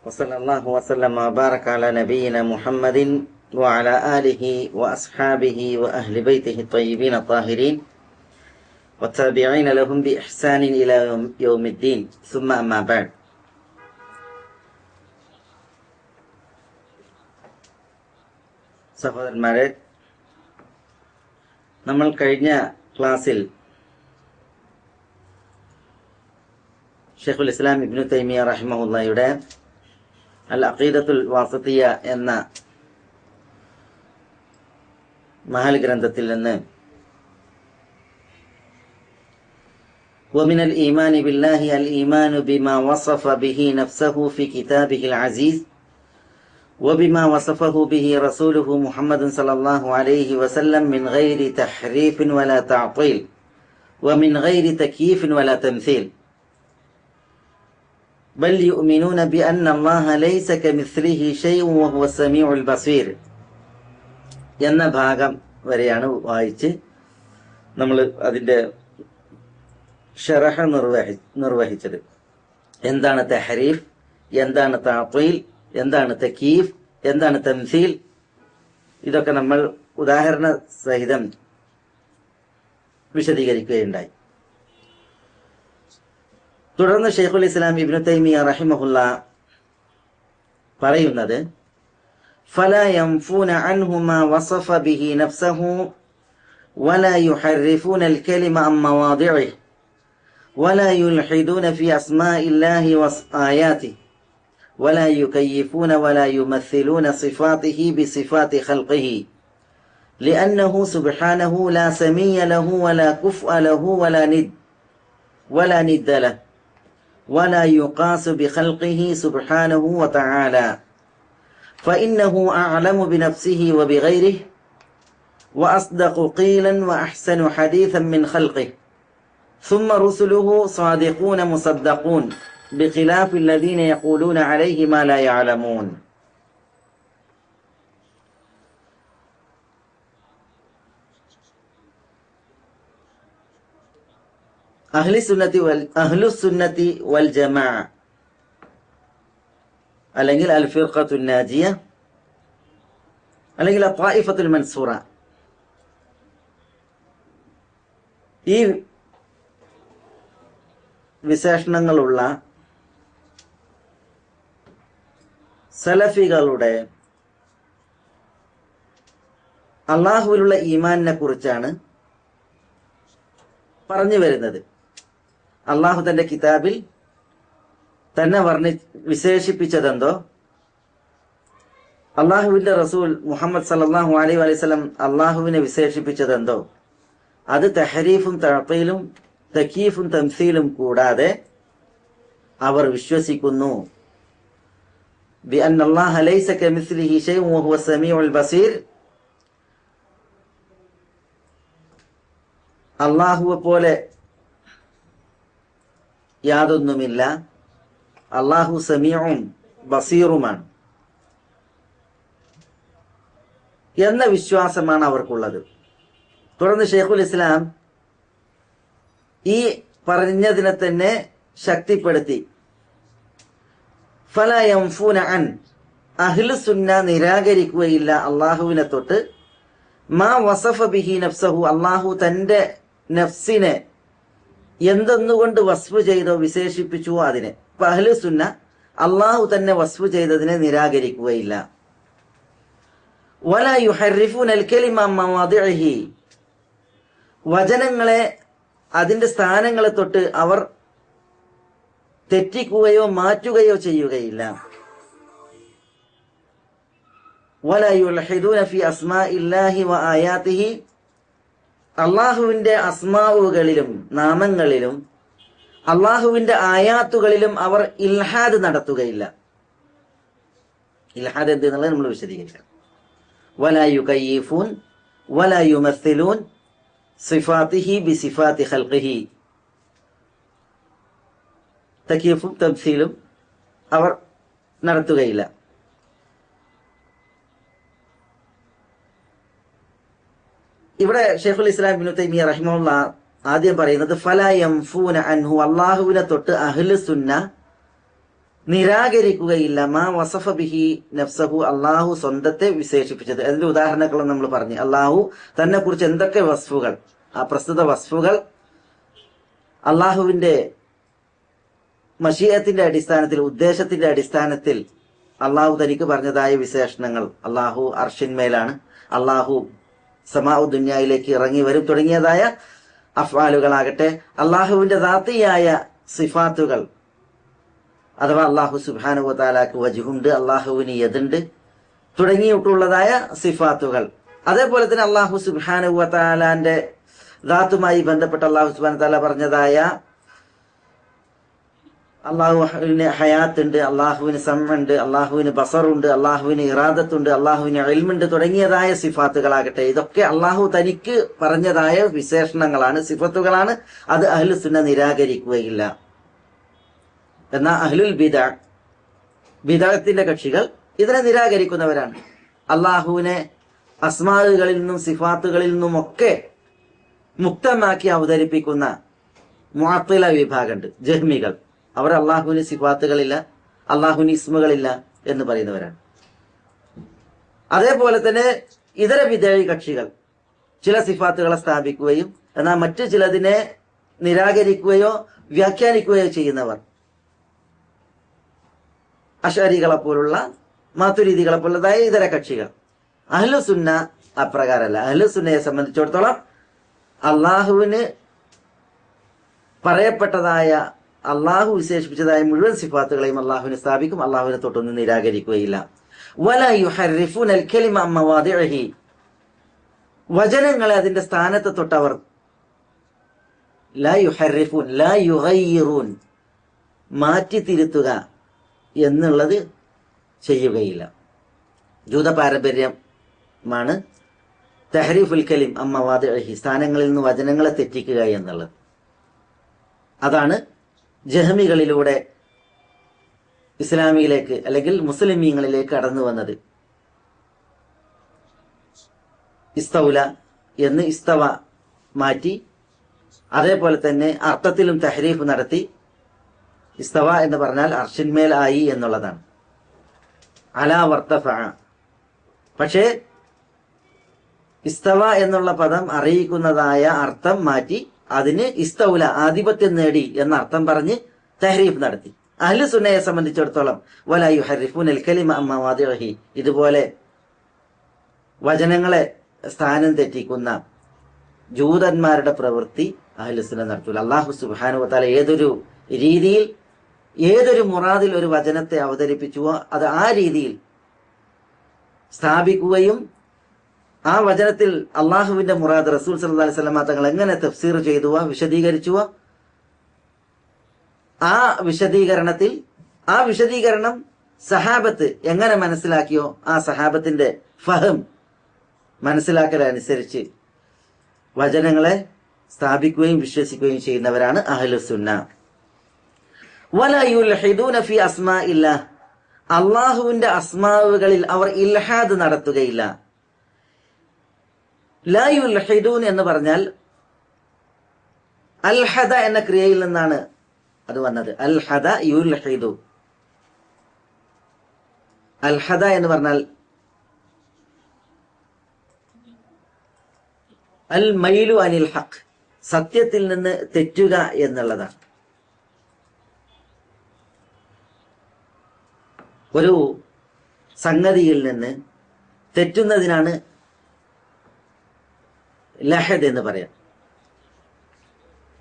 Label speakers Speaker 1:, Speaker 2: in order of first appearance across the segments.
Speaker 1: وصلى الله وسلم وبارك على نبينا محمد وعلى آله وأصحابه وأهل بيته الطيبين الطاهرين والتابعين لهم بإحسان إلى يوم الدين ثم أما بعد. സഹോദരന്മാരെ, നമ്മൾ കഴിഞ്ഞ ക്ലാസ്സിൽ ഷെയ്ഖുൽ ഇസ്ലാം ഇബ്നു തൈമിയ റഹിമഹുല്ലായുടെ അൽ അഖീദത്തുൽ വാസിത്തിയ എന്ന മഹൽ ഗ്രന്ഥത്തിൽ നിന്ന് ومن الإيمان بالله الإيمان بما وصف به نفسه في كتابه العزيز وبما وصفه به رسوله محمد صلى الله عليه وسلم من غير تحريف ولا تعطيل ومن غير تكييف ولا تمثيل بل يؤمنون بأن الله ليس كمثله شيء وهو السميع البصير എന്ന ഭാഗം വരെയാണ് വായിച്ച് നമ്മൾ അതിൻ്റെ ഷറഹ് നിർവഹിച്ചത്. എന്താണ് തഹരീഫ്, എന്താണ് തഅ്തീൽ, എന്താണ് തകീഫ്, എന്താണ് തംസീൽ, ഇതൊക്കെ നമ്മൾ ഉദാഹരണ സഹിതം വിശദീകരിക്കുകയുണ്ടായി. തുടർന്ന് ഷെയ്ഖുൽ ഇസ്ലാം ഇബ്നു തൈമിയ റഹിമഹുല്ല പറയുന്നത് ഫലാ യൻഫൂന അൻഹു മാ വസഫ ബിഹി നഫ്സഹു വലാ യുഹർരിഫൂന അൽ-കലിമ അൻ മവാദിഇഹി വലാ യുൽഹിദൂന ഫി അസ്മാഇല്ലാഹി വആയാതിഹി വലാ യുകയ്യിഫൂന വലാ യുമസ്സിലൂന സിഫാതിഹി ബിസിഫാതി ഖൽഖിഹി ലിഅന്നഹു സുബ്ഹാനഹു ലാ സമീയ ലഹു വലാ കുഫ്അ ലഹു വലാ നിദ്ദ ലഹു ولا يقاس بخلقه سبحانه وتعالى فإنه أعلم بنفسه وبغيره وأصدق قيلا وأحسن حديثا من خلقه ثم رسله صادقون مصدقون بخلاف الذين يقولون عليه ما لا يعلمون. അഹ്ലുസുന്നത്തി വൽ ജമാഅ അല്ലെങ്കിൽ അൽ ഫിർഖത്തുൻ നാജിയ അല്ലെങ്കിൽ ത്വായിഫത്തുൽ മൻസൂറ, ഈ വിശേഷണങ്ങളുള്ള സലഫികളുടെ അള്ളാഹുവിലുള്ള ഈമാനിനെ കുറിച്ചാണ് പറഞ്ഞു വരുന്നത്. അള്ളാഹു തന്റെ കിതാബിൽ തന്നെ വിശേഷിപ്പിച്ചതെന്തോ, അള്ളാഹുവിന്റെ റസൂൽ മുഹമ്മദ് സല്ലല്ലാഹു അലൈഹി വസല്ലം അള്ളാഹുവിനെ വിശേഷിപ്പിച്ചതെന്തോ അത് തഹരീഫും തഅ്തീലും തകീഫും തംസീലും കൂടാതെ അവർ വിശ്വസിക്കുന്നു. ബിഅന്ന അല്ലാഹ ലൈസ കമിസ്ലിഹി ശൈഉൻ വഹുവ സമീഉൽ ബസീർ, അള്ളാഹുവെ പോലെ യാതൊന്നുമില്ല, അള്ളാഹു സമീഉം ബസീറുമാണ് എന്ന വിശ്വാസമാണ് അവർക്കുള്ളത്. തുടർന്ന് ഷെയ്ഖുൽ ഇസ്ലാം ഈ പറഞ്ഞതിനെ തന്നെ ശക്തിപ്പെടുത്തി ഫലാ യൻഫൂന അൻ, അഹ്ലുസുന്ന നിരാകരിക്കുകയില്ല അള്ളാഹുവിനെ തൊട്ട് മാ വസഫ ബിഹി നഫ്സഹു, അള്ളാഹു തന്റെ നഫ്സിനെ എന്തെന്നുകൊണ്ട് വസ്ഫ് ചെയ്തോ വിശേഷിപ്പിച്ചുവോ അതിനെ. അഹ്ലുസുന്ന അള്ളാഹു തന്നെ വസ്ഫ് ചെയ്തതിനെ നിരാകരിക്കുകയില്ല. വലാ യുഹർരിഫൂന അൽ-കലിമ അൻ മവാദിഇഹി, വചനങ്ങളെ അതിന്റെ സ്ഥാനങ്ങളെ തൊട്ട് അവർ തെറ്റിക്കുകയോ മാറ്റുകയോ ചെയ്യുകയില്ല. വലാ യുൽഹിദൂന ഫി അസ്മാഇല്ലാഹി വആയാതിഹി, അള്ളാഹുവിന്റെ അസ്മാവുകളിലും നാമങ്ങളിലും അള്ളാഹുവിന്റെ ആയാത്തുകളിലും അവർ ഇൽഹാദ് നടത്തുകയില്ല. ഇൽഹാദ് എന്തെന്നുള്ളത് നമ്മൾ വിശദീകരിക്കാം. വലാ യുകയ്യിഫൂൻ വലാ യുമസ്സിലൂൻ സിഫാതിഹി ബിസിഫാതി ഖൽഖിഹി, തകീഫും തംസീലും അവർ നടത്തുകയില്ല. ഇവിടെ ഷെയ്ഖുൽ ഇസ്ലാം ഇബ്നു തൈമിയ റഹിമഹുല്ലാ ആദ്യം പറയുന്നത് ഫലാ യൻഫൂന അൻഹു, അള്ളാഹുവിനെ തൊട്ട് അഹ്ലു സുന്ന നിരാകരിക്കുകയില്ല മാ വസഫ ബിഹി നഫ്സഹു, അള്ളാഹു സ്വന്തത്തെ വിശേഷിപ്പിച്ചത്. അതിന്റെ ഉദാഹരണങ്ങളും നമ്മൾ പറഞ്ഞു. അള്ളാഹു തന്നെ കുറിച്ച് എന്തൊക്കെ വസ്ഫുകൾ, ആ പ്രസ്തുത വസ്ഫുകൾ അള്ളാഹുവിന്റെ മശീഅത്തിന്റെ അടിസ്ഥാനത്തിൽ, ഉദ്ദേശത്തിന്റെ അടിസ്ഥാനത്തിൽ അള്ളാഹു തനിക്ക് പറഞ്ഞതായ വിശേഷണങ്ങൾ, അള്ളാഹു അർഷിന്മേലാണ്, അള്ളാഹു സമാഉ ദുനിയയിലേക്ക് ഇറങ്ങി വരും തുടങ്ങിയതായ അഫ്ആലുകളാകട്ടെ, അള്ളാഹുവിന്റെ ദാത്തിയായ സിഫാത്തുകൾ, അഥവാ അള്ളാഹു സുബ്ഹാനഹു വ തആലക്ക് വജ്ഹുണ്ട്, അള്ളാഹുവിന് യദുണ്ട് തുടങ്ങിയിട്ടുള്ളതായ സിഫാത്തുകൾ. അതേപോലെ തന്നെ അള്ളാഹു സുബ്ഹാനഹു വ തആലാന്റെ ദാത്തുമായി ബന്ധപ്പെട്ട അള്ളാഹു സുബ്ഹാനഹു വ തആല പറഞ്ഞതായ അള്ളാഹുവിന് ഹയാത്തുണ്ട്, അള്ളാഹുവിന് സമഉണ്ട്, അള്ളാഹുവിന് ബസറുണ്ട്, അള്ളാഹുവിന് ഇറാദത്തുണ്ട്, അള്ളാഹുവിന് ഇൽമുണ്ട് തുടങ്ങിയതായ സിഫാത്തുകളാകട്ടെ, ഇതൊക്കെ അള്ളാഹു തനിക്ക് പറഞ്ഞതായ വിശേഷണങ്ങളാണ്, സിഫത്തുകളാണ്. അത് അഹ്ലു സുന്ന നിരാകരിക്കുകയില്ല. എന്നാൽ അഹ്ലുൽ ബിദഅത്തിന്റെ കക്ഷികൾ ഇതിനെ നിരാകരിക്കുന്നവരാണ്. അള്ളാഹുവിനെ അസ്മാഉകളിൽ നിന്നും സിഫാത്തുകളിൽ നിന്നുമൊക്കെ മുക്തമാക്കി അവതരിപ്പിക്കുന്ന മുഅത്തില വിഭാഗമുണ്ട്, ജഹ്മികൾ. അവർ അള്ളാഹുവിന് സിഫാത്തുകളില്ല, അള്ളാഹുവിന് ഇസ്മുകളില്ല എന്ന് പറയുന്നവരാണ്. അതേപോലെ തന്നെ ഇതര വിദേഹി കക്ഷികൾ ചില സിഫാത്തുകളെ സ്ഥാപിക്കുകയും എന്നാൽ മറ്റു ചിലതിനെ നിരാകരിക്കുകയോ വ്യാഖ്യാനിക്കുകയോ ചെയ്യുന്നവർ, അശരീകളെ പോലുള്ള, മാതുരീദികളെ പോലുള്ളതായ ഇതര കക്ഷികൾ. അഹ്ലു സുന്ന അപ്രകാരമല്ല. അഹ്ലു സുന്നയെ സംബന്ധിച്ചിടത്തോളം അള്ളാഹുവിന് പറയപ്പെട്ടതായ, അള്ളാഹു വിശേഷിപ്പിച്ചതായ മുഴുവൻ സിഫാത്തുകളെയും അള്ളാഹുവിന് സ്ഥാപിക്കും, അള്ളാഹുവിനെ തൊട്ടൊന്നും നിരാകരിക്കുകയില്ല. വലാ യുഹർരിഫൂനൽ കലിമ അൻ മവാദിഇഹി, വചനങ്ങളെ അതിന്റെ സ്ഥാനത്ത് തൊട്ടവർ, ലാ യുഹർരിഫൂൻ ലാ യുഗയ്യിറൂൻ, മാറ്റി തിരുത്തുക എന്നുള്ളത് ചെയ്യുകയില്ല. ജൂത പാരമ്പര്യമാണ് തഹ്രീഫുൽ കലിം അൻ മവാദിഇഹി, സ്ഥാനങ്ങളിൽ നിന്ന് വചനങ്ങളെ തെറ്റിക്കുക എന്നുള്ളത്. അതാണ് ജഹ്മികളിലൂടെ ഇസ്ലാമിയിലേക്ക് അല്ലെങ്കിൽ മുസ്ലിമീങ്ങളിലേക്ക് കടന്നു വന്നത്. ഇസ്തൗല എന്ന് ഇസ്തവ മാറ്റി, അതേപോലെ തന്നെ അർത്ഥത്തിലും തഹ്രീഫ് നടത്തി. ഇസ്തവ എന്ന് പറഞ്ഞാൽ അർഷിന്മേൽ ആയി എന്നുള്ളതാണ്. അലാ വർത്തഫഅ, പക്ഷേ ഇസ്തവ എന്നുള്ള പദം അറിയിക്കുന്നതായ അർത്ഥം മാറ്റി അതിന് ഇസ്തൗല, ആധിപത്യം നേടി എന്ന അർത്ഥം പറഞ്ഞ് തഹ്രീഫ് നടത്തി. അഹ്ലു സുന്നയെ സംബന്ധിച്ചിടത്തോളം വലാ യുഹർരിഫൂനൽ കലിമ അൻ മവാദിഇഹി, ഇതുപോലെ വചനങ്ങളെ സ്ഥാനം തെറ്റിക്കുന്ന ജൂതന്മാരുടെ പ്രവൃത്തി അഹ്ലു സുന്ന നടത്തൂല. അല്ലാഹു സുബ്ഹാനഹു വ തആല ഏതൊരു രീതിയിൽ, ഏതൊരു മുറാദിൽ ഒരു വചനത്തെ അവതരിപ്പിച്ചുവോ അത് ആ രീതിയിൽ സ്ഥാപിക്കുകയും ആ വചനത്തിൽ അള്ളാഹുവിന്റെ മുറാദ് റസൂൽ സല്ലല്ലാഹു അലൈഹി വസല്ലം തങ്ങൾ എങ്ങനെ തഫ്സീർ ചെയ്തുവോ, വിശദീകരിച്ചുവോ, ആ വിശദീകരണം സഹാബത്ത് എങ്ങനെ മനസ്സിലാക്കിയോ ആ സഹാബത്തിന്റെ ഫഹം മനസ്സിലാക്കലനുസരിച്ച് വചനങ്ങളെ സ്ഥാപിക്കുകയും വിശ്വസിക്കുകയും ചെയ്യുന്നവരാണ് അഹ്ലു സുന്ന. വലാ യുൽഹിദൂന ഫി അസ്മാഇല്ലാഹ്, അള്ളാഹുവിന്റെ അസ്മാവുകളിൽ അവർ ഇൽഹാദ് നടത്തുകയില്ല. ലാ യുൽഹിദൂൻ എന്ന് പറഞ്ഞാൽ അൽഹദ എന്ന ക്രിയയിൽ നിന്നാണ് അത് വന്നത്. അൽഹദ യുൽഹിദു, അൽഹദ എന്ന് പറഞ്ഞാൽ അൽ മൈലു അനിൽ ഹഖ്, സത്യത്തിൽ നിന്ന് തെറ്റുക എന്നുള്ളതാണ്. ഒരു സംഗതിയിൽ നിന്ന് തെറ്റുന്നതിനാണ് ലഹദ് എന്ന് പറയാം.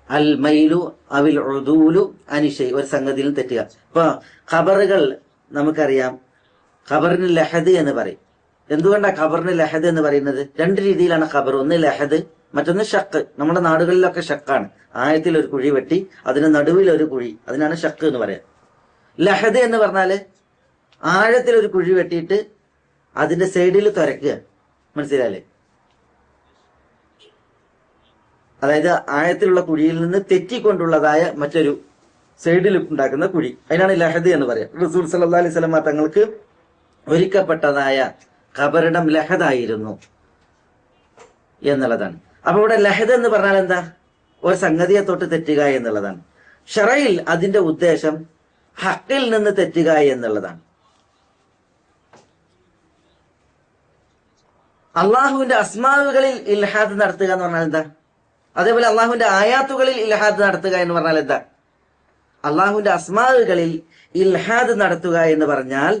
Speaker 1: അൽ മൈലു അവിൽ ഉദൂലു അനിഷൈ, ഒരു സംഗതിയിൽ തെറ്റുക. ഇപ്പൊ ഖബറുകൾ നമുക്കറിയാം, ഖബറിന് ലഹദ് എന്ന് പറയും. എന്തുകൊണ്ടാണ് ഖബറിന് ലഹദ് എന്ന് പറയുന്നത്? രണ്ട് രീതിയിലാണ് ഖബർ. ഒന്ന് ലഹദ്, മറ്റൊന്ന് ഷക്ക്. നമ്മുടെ നാടുകളിലൊക്കെ ഷക്കാണ്. ആഴത്തിൽ ഒരു കുഴി വെട്ടി അതിന് നടുവിൽ ഒരു കുഴി, അതിനാണ് ഷക്ക് എന്ന് പറയാം. ലഹദ് എന്ന് പറഞ്ഞാല് ആഴത്തിൽ ഒരു കുഴി വെട്ടിയിട്ട് അതിന്റെ സൈഡിൽ തുരക്കുക, മനസ്സിലായില്ലേ? അതായത് ആഴത്തിലുള്ള കുഴിയിൽ നിന്ന് തെറ്റിക്കൊണ്ടുള്ളതായ മറ്റൊരു സൈഡിൽ ഉണ്ടാക്കുന്ന കുഴി, അതിനാണ് ലഹദ് എന്ന് പറയാം. റസൂൽ സല്ലല്ലാഹു അലൈഹി വസല്ലം തങ്ങൾക്ക് ഒരുക്കപ്പെട്ടതായ ഖബറിടം ലഹദായിരുന്നു എന്നുള്ളതാണ്. അപ്പൊ ഇവിടെ ലഹദ് എന്ന് പറഞ്ഞാൽ എന്താ? ഒരു സംഗതിയെ തൊട്ട് തെറ്റുക എന്നുള്ളതാണ്. ഷറയിൽ അതിന്റെ ഉദ്ദേശം ഹക്കിൽ നിന്ന് തെറ്റുക എന്നുള്ളതാണ്. അള്ളാഹുവിന്റെ അസ്മാവുകളിൽ ഇൽഹാദ് നടത്തുക എന്ന് പറഞ്ഞാൽ എന്താ? അതേപോലെ അള്ളാഹുവിന്റെ ആയാത്തുകളിൽ ഇൽഹാദ് നടത്തുക എന്ന് പറഞ്ഞാൽ എന്താ? അള്ളാഹുവിന്റെ അസ്മാവുകളിൽ ഇൽഹാദ് നടത്തുക എന്ന് പറഞ്ഞാൽ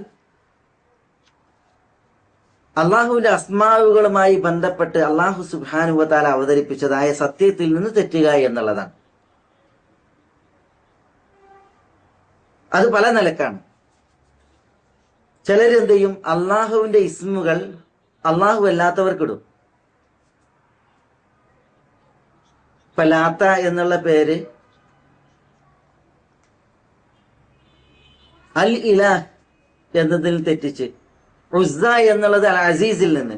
Speaker 1: അള്ളാഹുവിന്റെ അസ്മാവുകളുമായി ബന്ധപ്പെട്ട് അള്ളാഹു സുബ്ഹാനഹു വ തആല അവതരിപ്പിച്ചതായ സത്യത്തിൽ നിന്ന് തെറ്റുക എന്നുള്ളതാണ്. അത് പല നിലക്കാണ്. ചിലരെന്ത് ചെയ്യും? അള്ളാഹുവിന്റെ ഇസ്മുകൾ അള്ളാഹു അല്ലാത്തവർക്കിടും. ഇപ്പൊ ലാത്ത എന്നുള്ള പേര് അൽ ഇലാഹ് എന്നതിൽ തെറ്റിച്ച്, ഉസ്സ എന്നുള്ളത് അൽ അസീസിൽ നിന്ന്,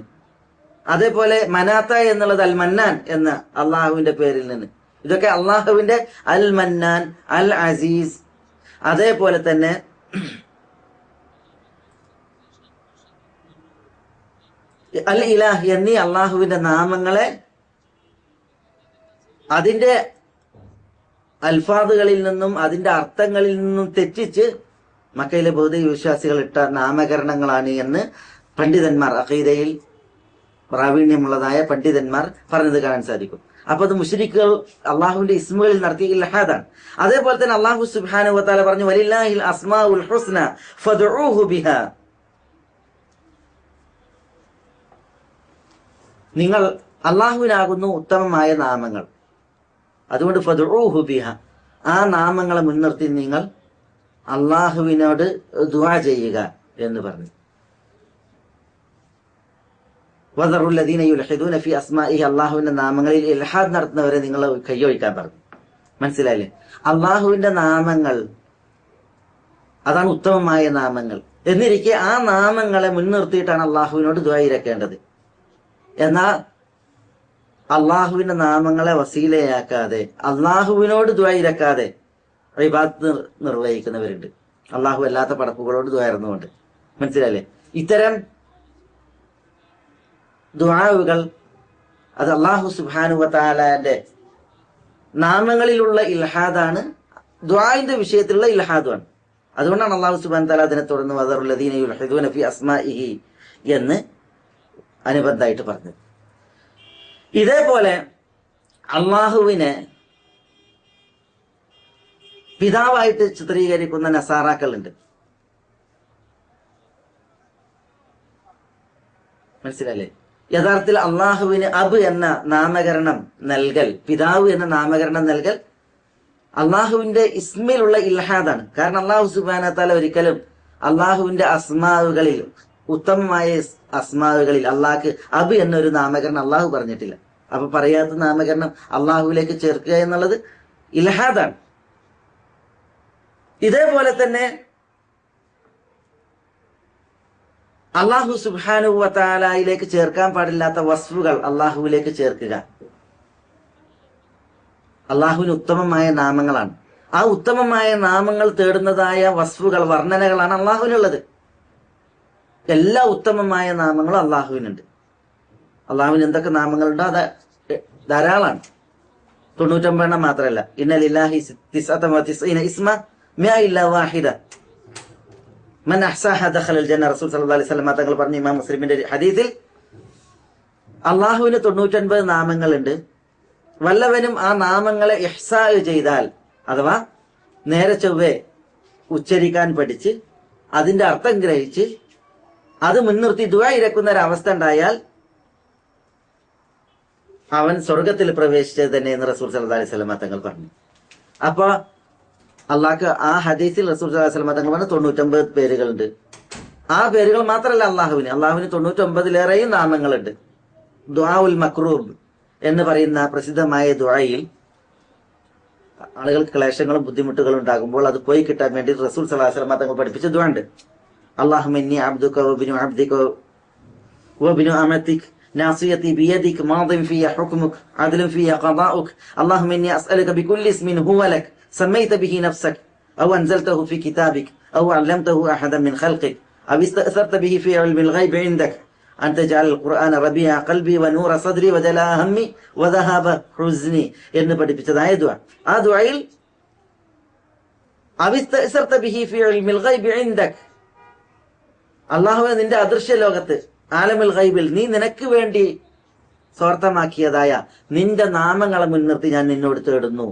Speaker 1: അതേപോലെ മനാത്ത എന്നുള്ളത് അൽ മന്നാൻ എന്ന അള്ളാഹുവിന്റെ പേരിൽ നിന്ന്. ഇതൊക്കെ അള്ളാഹുവിന്റെ അൽ മന്നാൻ, അൽ അസീസ്, അതേപോലെ തന്നെ അൽ ഇലാഹ് എന്നീ അള്ളാഹുവിന്റെ നാമങ്ങളെ അതിന്റെ അൽഫാദുകളിൽ നിന്നും അതിന്റെ അർത്ഥങ്ങളിൽ നിന്നും തെറ്റിച്ച് മക്കയിലെ ബൗദ്ധ വിശ്വാസികൾ ഇട്ട നാമകരണങ്ങളാണ് എന്ന് പണ്ഡിതന്മാർ, അഖീദയിൽ പ്രാവീണ്യമുള്ളതായ പണ്ഡിതന്മാർ പറഞ്ഞത് കാണാൻ സാധിക്കും. അപ്പൊ അത് മുശ്രിക്കുകൾ അള്ളാഹുവിന്റെ ഇസ്മുകളിൽ നടത്തിയ ഇൽഹാദാണ്. അതേപോലെ തന്നെ അള്ളാഹു സുബ്ഹാനഹു വ തആല പറഞ്ഞു, വലില്ലാഹിൽ അസ്മാഉൽ ഹുസ്ന ഫദ്ഉഹു ബിഹാ. നിങ്ങൾ അള്ളാഹുവിനാകുന്നു ഉത്തമമായ നാമങ്ങൾ, അതുകൊണ്ട് ഫദ്ഉഹു ബിഹാ, ആ നാമങ്ങളെ മുൻനിർത്തി നിങ്ങൾ അള്ളാഹുവിനോട് ദുആ ചെയ്യുക എന്ന് പറഞ്ഞു. വദറുല്ലദീന യുൽഹിദൂന ഫീ അസ്മാഇഹി, അള്ളാഹുവിന്റെ നാമങ്ങളിൽ ഇൽഹാദ് നടത്തുന്നവരെ നിങ്ങൾ കയ്യൊഴിക്കാൻ പറഞ്ഞു. മനസ്സിലായില്ലേ? അള്ളാഹുവിന്റെ നാമങ്ങൾ അതാണ് ഉത്തമമായ നാമങ്ങൾ എന്നിരിക്കെ ആ നാമങ്ങളെ മുൻനിർത്തിയിട്ടാണ് അള്ളാഹുവിനോട് ദുആ ഇരക്കേണ്ടത്. എന്നാൽ അള്ളാഹുവിന്റെ നാമങ്ങളെ വസീലയാക്കാതെ അള്ളാഹുവിനോട് ദുആ ഇരക്കാതെ ഇബാദത്ത് നിർവഹിക്കുന്നവരുണ്ട്, അള്ളാഹു അല്ലാത്ത പടപ്പുകളോട് ദുആ ഇറന്നുകൊണ്ട്. മനസ്സിലായില്ലേ? ഇത്തരം ദുആകൾ അത് അള്ളാഹു സുബ്ഹാനഹു വ തആലയുടെ നാമങ്ങളിലുള്ള ഇൽഹാദാണ്, ദുആഇന്റെ വിഷയത്തിലുള്ള ഇൽഹാദുമാണ്. അതുകൊണ്ടാണ് അള്ളാഹു സുബ്ഹാനഹു വ തആല അതിനെ തുടർന്ന് വദറുല്ലദീന യുൽഹിദൂന ഫീ അസ്മാഇഹി എന്ന് അനുബന്ധമായിട്ട് പറഞ്ഞത്. ഇതേപോലെ അള്ളാഹുവിനെ പിതാവായിട്ട് ചിത്രീകരിക്കുന്ന നസാറാക്കളുണ്ട്. മനസ്സിലല്ലേ? യഥാർത്ഥത്തിൽ അള്ളാഹുവിന് അബ് എന്ന നാമകരണം നൽകൽ, പിതാവ് എന്ന നാമകരണം നൽകൽ അള്ളാഹുവിന്റെ ഇസ്മിലുള്ള ഇൽഹാദാണ്. കാരണം അള്ളാഹു സുബ്ഹാനഹു വ തആല ഒരിക്കലും അള്ളാഹുവിന്റെ അസ്മാവുകളിൽ, ഉത്തമമായ അസ്മാവുകളിൽ അള്ളാഹ്ക്ക് അബ് എന്നൊരു നാമകരണം അള്ളാഹു പറഞ്ഞിട്ടില്ല. അപ്പൊ പറയാത്ത നാമകരണം അള്ളാഹുവിലേക്ക് ചേർക്കുക എന്നുള്ളത് ഇൽഹാദാണ്. ഇതേപോലെ തന്നെ അള്ളാഹു സുബ്ഹാനഹു വ തആലയിലേക്ക് ചേർക്കാൻ പാടില്ലാത്ത വസ്ഫുകൾ അള്ളാഹുവിലേക്ക് ചേർക്കുക അള്ളാഹുവിന് ഉത്തമമായ നാമങ്ങളാണ്. ആ ഉത്തമമായ നാമങ്ങൾ തേടുന്നതായ വസ്ഫുകൾ, വർണ്ണനകളാണ് അള്ളാഹുവിനുള്ളത്. എല്ലാ ഉത്തമമായ നാമങ്ങളും അള്ളാഹുവിനുണ്ട്. അള്ളാഹുവിന് എന്തൊക്കെ നാമങ്ങളുണ്ടോ അത് ധാരാളമാണ്, 99 മാത്രമല്ല. ഇന്ന ലില്ലാഹി 99 ഇസ്മ മിഅ ഇല്ലാ വാഹിദ മൻ അഹ്സാഹ ദഖലൽ ജന്ന. റസൂൽ സല്ലല്ലാഹു അലൈഹി വസല്ലം തങ്ങൾ പറഞ്ഞു, ഇമാം മുസ്ലിമിന്റെ ഹദീസിൽ, അള്ളാഹുവിന് 99 നാമങ്ങളുണ്ട്. വല്ലവനും ആ നാമങ്ങളെ ഇഹ്സാ ചെയ്താൽ, അഥവാ നേരെ ചൊവ്വേ ഉച്ചരിക്കാൻ പഠിച്ച് അതിന്റെ അർത്ഥം ഗ്രഹിച്ച് അത് മുൻനിർത്തി ദുആ ഇരക്കുന്ന ഒരു അവസ്ഥ ഉണ്ടായാൽ അവൻ സ്വർഗത്തിൽ പ്രവേശിച്ചത് തന്നെ എന്ന് റസൂൽ സല്ലല്ലാഹു അലൈഹി വസല്ലം തങ്ങൾ പറഞ്ഞു. അപ്പൊ അള്ളാഹ്ക്ക് ആ ഹദീസിൽ റസൂൽ സല്ലല്ലാഹു അലൈഹി വസല്ലം തങ്ങൾ പറഞ്ഞ 99 പേരുകളുണ്ട്. ആ പേരുകൾ മാത്രമല്ല അള്ളാഹുവിന് 99-ലേറെയും നാമങ്ങളുണ്ട്. ദുആഉൽ മക്റൂബ് എന്ന് പറയുന്ന പ്രസിദ്ധമായ ദുആയിൽ ആളുകൾക്ക് ക്ലേശങ്ങളും ബുദ്ധിമുട്ടുകളും ഉണ്ടാകുമ്പോൾ അത് പോയി കിട്ടാൻ വേണ്ടി റസൂൽ സല്ലല്ലാഹു അലൈഹി വസല്ലം തങ്ങൾ പഠിപ്പിച്ച ദുആ ഉണ്ട്. അല്ലാഹുമ്മ ഇന്നി അബ്ദുക വബ്നു അബ്ദിക വബ്നു അമതിക നാസിയതി ബിയദിക മാദിൻ ഫിയ ഹുക്മുക അദ്ലുൻ ഫിയ ഖദാഉക അല്ലാഹുമ്മ ഇന്നി അസ്അലുക ബികുല്ലി ഇസ്മിൻ ഹുവ ലക സമ്മൈത ബിഹി നഫ്സക ഔ അൻസൽതഹു ഫി കിതാബിക ഔ അല്ലംതഹു അഹദൻ മിൻ ഖൽഖിക ഔ ഇസ്തഅസർത ബിഹി ഫി ഇൽമിൽ ഗൈബി ഇൻദക അൻ തജഅൽ ഖുർആന റബിയ ഖൽബി വനൂറ സദ്രി വജലാ ഹമ്മി വദഹബ ഹുസ്നി എന്ന് പഠിപ്പിച്ചതായ ദുആ. ആ ദുആയിൽ അവിസ്തഅ്സർത ബിഹി ഫീ ഇൽമിൽ ഗൈബി ഇൻദക്, അല്ലാഹുവേ നിന്റെ അദൃശ്യ ലോകത്ത് ആലമുൽ ഗൈബിൽ നീ നിനക്ക് വേണ്ടി സ്വാർത്ഥമാക്കിയതായ നിന്റെ നാമങ്ങളെ മുൻനിർത്തി ഞാൻ നിന്നോട് തേടുന്നു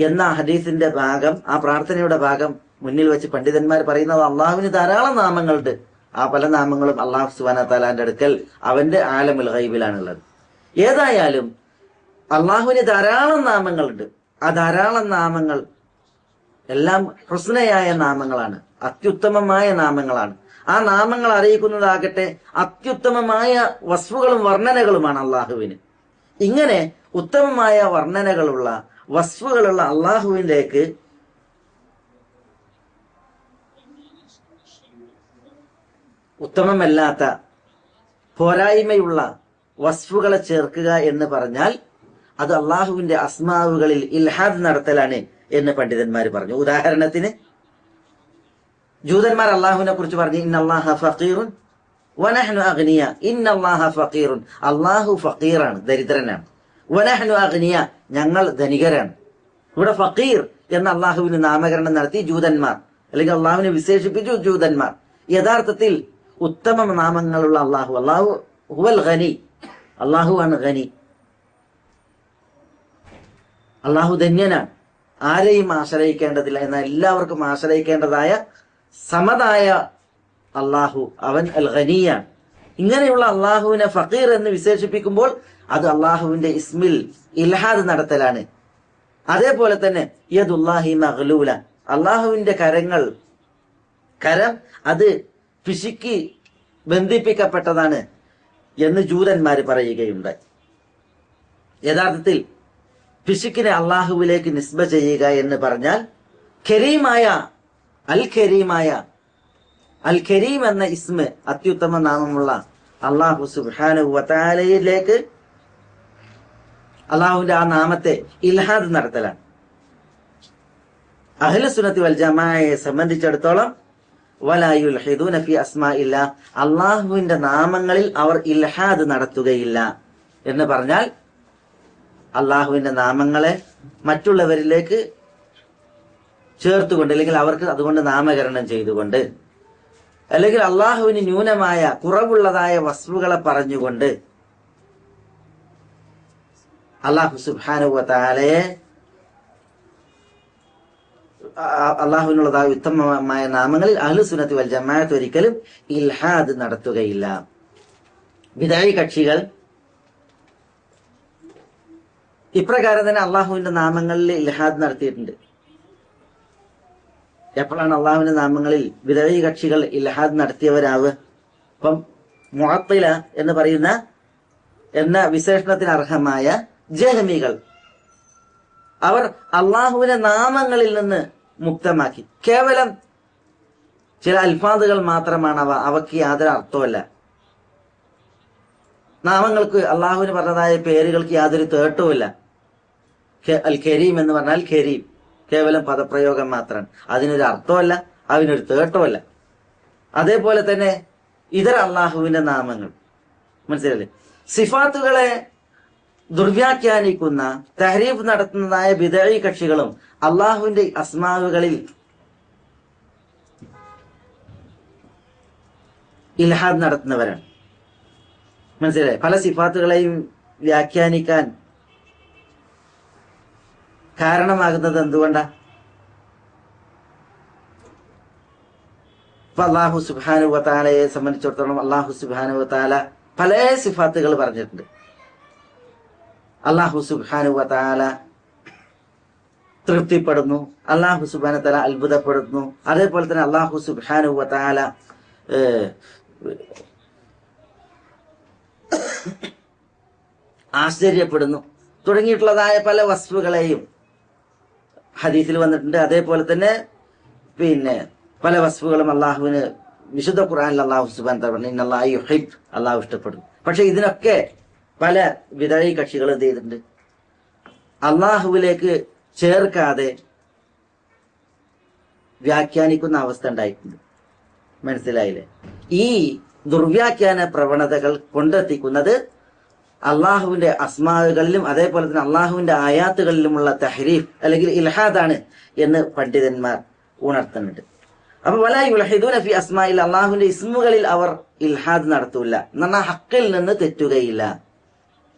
Speaker 1: എന്ന ഹദീസിന്റെ ഭാഗം, ആ പ്രാർത്ഥനയുടെ ഭാഗം മുന്നിൽ വെച്ച് പണ്ഡിതന്മാർ പറയുന്നത് അള്ളാഹുവിന് ധാരാളം നാമങ്ങളുണ്ട്. ആ പല നാമങ്ങളും അള്ളാഹു സുബ്ഹാനഹു വ തആലാന്റെ അടുക്കൽ അവന്റെ ആലമുൽ ഗൈബിലാണുള്ളത്. ഏതായാലും അള്ളാഹുവിന് ധാരാളം നാമങ്ങളുണ്ട്. ആ ധാരാളം നാമങ്ങൾ എല്ലാം ഹുസ്നയായ നാമങ്ങളാണ്, അത്യുത്തമമായ നാമങ്ങളാണ്. ആ നാമങ്ങൾ അറിയിക്കുന്നതാകട്ടെ അത്യുത്തമമായ വസ്ഫുകളും വർണ്ണനകളുമാണ് അള്ളാഹുവിന്. ഇങ്ങനെ ഉത്തമമായ വർണ്ണനകളുള്ള വസ്ഫുകളുള്ള അള്ളാഹുവിലേക്ക് ഉത്തമമല്ലാത്ത പോരായ്മയുള്ള വസ്ഫുകളെ ചേർക്കുക എന്ന് പറഞ്ഞാൽ അത് അള്ളാഹുവിന്റെ അസ്മാവുകളിൽ ഇൽഹാദ് നടത്തലാണ് എന്ന് പണ്ഡിതന്മാർ പറഞ്ഞു. ഉദാഹരണത്തിന് ജൂതന്മാർ അള്ളാഹുവിനെ കുറിച്ച് പറഞ്ഞു ഇന്നല്ലാഹ ഫഖീറുൻ വനഹ്നു അഗ്നിയ. ഇന്നല്ലാഹ ഫഖീറുൻ, അള്ളാഹു ഫഖീറാണ്, ദരിദ്രനാണ്. വനഹ്നു അഗ്നിയ, ഞങ്ങൾ ധനികരാണ്. ഇവിടെ ഫഖീർ എന്ന അള്ളാഹുവിന് നാമകരണം നടത്തി ജൂതന്മാർ, അല്ലെങ്കിൽ അള്ളാഹുവിനെ വിശേഷിപ്പിച്ചു ജൂതന്മാർ. യഥാർത്ഥത്തിൽ ഉത്തമ നാമങ്ങളുള്ള അള്ളാഹു ഹുവൽ ഗനി, അള്ളാഹു ആണ് ഗനി, അള്ളാഹു ധന്യനാണ്, ആരെയും ആശ്രയിക്കേണ്ടതില്ല, എന്നാൽ എല്ലാവർക്കും ആശ്രയിക്കേണ്ടതായ സമതായ അള്ളാഹു അവൻ അൽ ഗനിയാണ്. ഇങ്ങനെയുള്ള അള്ളാഹുവിനെ ഫഖീർ എന്ന് വിശേഷിപ്പിക്കുമ്പോൾ അത് അള്ളാഹുവിന്റെ ഇസ്മിൽ ഇൽഹാദ് നടത്തലാണ്. അതേപോലെ തന്നെ യദുല്ലാഹി മഗ്ലൂല, അള്ളാഹുവിന്റെ കരം അത് പിശുക്കി ബന്ധിപ്പിക്കപ്പെട്ടതാണ് എന്ന് ജൂതന്മാര് പറയുകയുണ്ടായി. യഥാർത്ഥത്തിൽ പിശുക്കിനെ അള്ളാഹുവിലേക്ക് നിസ്ബ ചെയ്യുക എന്ന് പറഞ്ഞാൽ അൽ കരീം എന്ന ഇസ്മ, അത്യുത്തമ നാമമുള്ള അള്ളാഹു സുബ്ഹാനഹു വ തആലയിലേക്ക് അള്ളാഹുവിന്റെ ആ നാമത്തെ ഇൽഹാദ് നടത്തലാണ്. അഹ്ലു സുന്നത്തി വൽ ജമാഅയെ സംബന്ധിച്ചിടത്തോളം വലാ യുൽഹിദൂന ഫി അസ്മാഇല്ലാഹ്, അള്ളാഹുവിന്റെ നാമങ്ങളിൽ അവർ ഇൽഹാദ് നടത്തുകയില്ല എന്ന് പറഞ്ഞാൽ അള്ളാഹുവിന്റെ നാമങ്ങളെ മറ്റുള്ളവരിലേക്ക് ചേർത്തുകൊണ്ട്, അല്ലെങ്കിൽ അവർക്ക് അതുകൊണ്ട് നാമകരണം ചെയ്തുകൊണ്ട്, അല്ലെങ്കിൽ അള്ളാഹുവിന് ന്യൂനമായ കുറവുള്ളതായ വസ്തുക്കളെ പറഞ്ഞുകൊണ്ട് അള്ളാഹു സുബ്ഹാനഹു വ തആലയെ അള്ളാഹുവിനുള്ളതായ ഉത്തമമായ നാമങ്ങളിൽ അഹ്ലു സുന്നത്തി വൽ ജമാഅത്ത് ഒരിക്കലും ഇൽഹാദ് നടത്തുകയില്ല. ബിദ്അഈ കക്ഷികൾ ഇപ്രകാരം തന്നെ അള്ളാഹുവിന്റെ നാമങ്ങളിൽ ഇൽഹാദ് നടത്തിയിട്ടുണ്ട്. എപ്പോഴാണ് അള്ളാഹുവിന്റെ നാമങ്ങളിൽ ബിദ്അഈ കക്ഷികൾ ഇൽഹാദ് നടത്തിയവരാവുക? ഇപ്പം മുഅത്തില എന്ന് പറയുന്ന എന്ന വിശേഷണത്തിന് അർഹമായ ജഹ്മികൾ, അവർ അള്ളാഹുവിന്റെ നാമങ്ങളിൽ നിന്ന് മുക്തമാക്കി. കേവലം ചില അൽഫാദുകൾ മാത്രമാണ് അവയ്ക്ക് യാതൊരു അർത്ഥമല്ല. നാമങ്ങൾക്ക്, അള്ളാഹുവിന് പറഞ്ഞതായ പേരുകൾക്ക് യാതൊരു തേട്ടവുമില്ല. അൽ കരീം എന്ന് പറഞ്ഞാൽ കരീം കേവലം പദപ്രയോഗം മാത്രമാണ്, അതിനൊരു അർത്ഥമല്ല, അതിനൊരു തേട്ടമല്ല. അതേപോലെ തന്നെ ഇതര അള്ളാഹുവിന്റെ നാമങ്ങൾ, മനസ്സിലല്ലേ, സിഫാത്തുകളെ ദുർവ്യാഖ്യാനിക്കുന്ന തഹരീഫ് നടത്തുന്നതായ ബിദ്അഈ കക്ഷികളും അള്ളാഹുവിന്റെ അസ്മാവുകളിൽ ഇൽഹാദ് നടത്തുന്നവരാണ്. മനസ്സിലായി? പല സിഫാത്തുകളെയും വ്യാഖ്യാനിക്കാൻ കാരണമാകുന്നത് എന്തുകൊണ്ടാ? ഇപ്പൊ അള്ളാഹു സുബ്ഹാനഹു വ തആലയെ സംബന്ധിച്ചിടത്തോളം അള്ളാഹു സുബ്ഹാനഹു വ തആല പല സിഫാത്തുകൾ പറഞ്ഞിട്ടുണ്ട്. അള്ളാഹു സുബ്ഹാനഹു വ തആല തൃപ്തിപ്പെടുന്നു, അള്ളാഹു സുബ്ഹാനഹു വ തആല അത്ഭുതപ്പെടുന്നു, അതേപോലെ തന്നെ അള്ളാഹു സുബ്ഹാനഹു വ തആല ആശ്ചര്യപ്പെടുന്നു തുടങ്ങിയിട്ടുള്ളതായ പല വസ്തുക്കളെയും ഹദീസിൽ വന്നിട്ടുണ്ട്. അതേപോലെ തന്നെ പല വസ്തുക്കളും അള്ളാഹുവിന് വിശുദ്ധ ഖുർആനിൽ അള്ളാഹു സുബ്ഹാനഹു വ തആല പറഞ്ഞു ഇന്നല്ലാഹ യുഹിബ്ബു, അള്ളാഹു ഇഷ്ടപ്പെടുന്നു. പക്ഷെ ഇതിനൊക്കെ പല ബിദ്അഈ കക്ഷികൾ എന്ത് ചെയ്തിട്ടുണ്ട്? അള്ളാഹുവിലേക്ക് ചേർക്കാതെ വ്യാഖ്യാനിക്കുന്ന അവസ്ഥ ഉണ്ടായിട്ടുണ്ട്. മനസ്സിലായില്ലേ? ഈ ദുർവ്യാഖ്യാന പ്രവണതകൾ കൊണ്ടെത്തിക്കുന്നത് അള്ളാഹുവിന്റെ അസ്മാകളിലും അതേപോലെ തന്നെ അള്ളാഹുവിന്റെ ആയാത്തുകളിലുമുള്ള തഹരീഫ് അല്ലെങ്കിൽ ഇൽഹാദാണ് എന്ന് പണ്ഡിതന്മാർ ഉണർത്തുന്നുണ്ട്. അപ്പൊ വലാ യുൽഹിദൂന ഫി അസ്മാഇൽ, അള്ളാഹുവിന്റെ ഇസ്മുകളിൽ അവർ ഇൽഹാദ് നടത്തൂല എന്ന് പറഞ്ഞാൽ ഹക്കിൽ നിന്ന് തെറ്റുകയില്ല.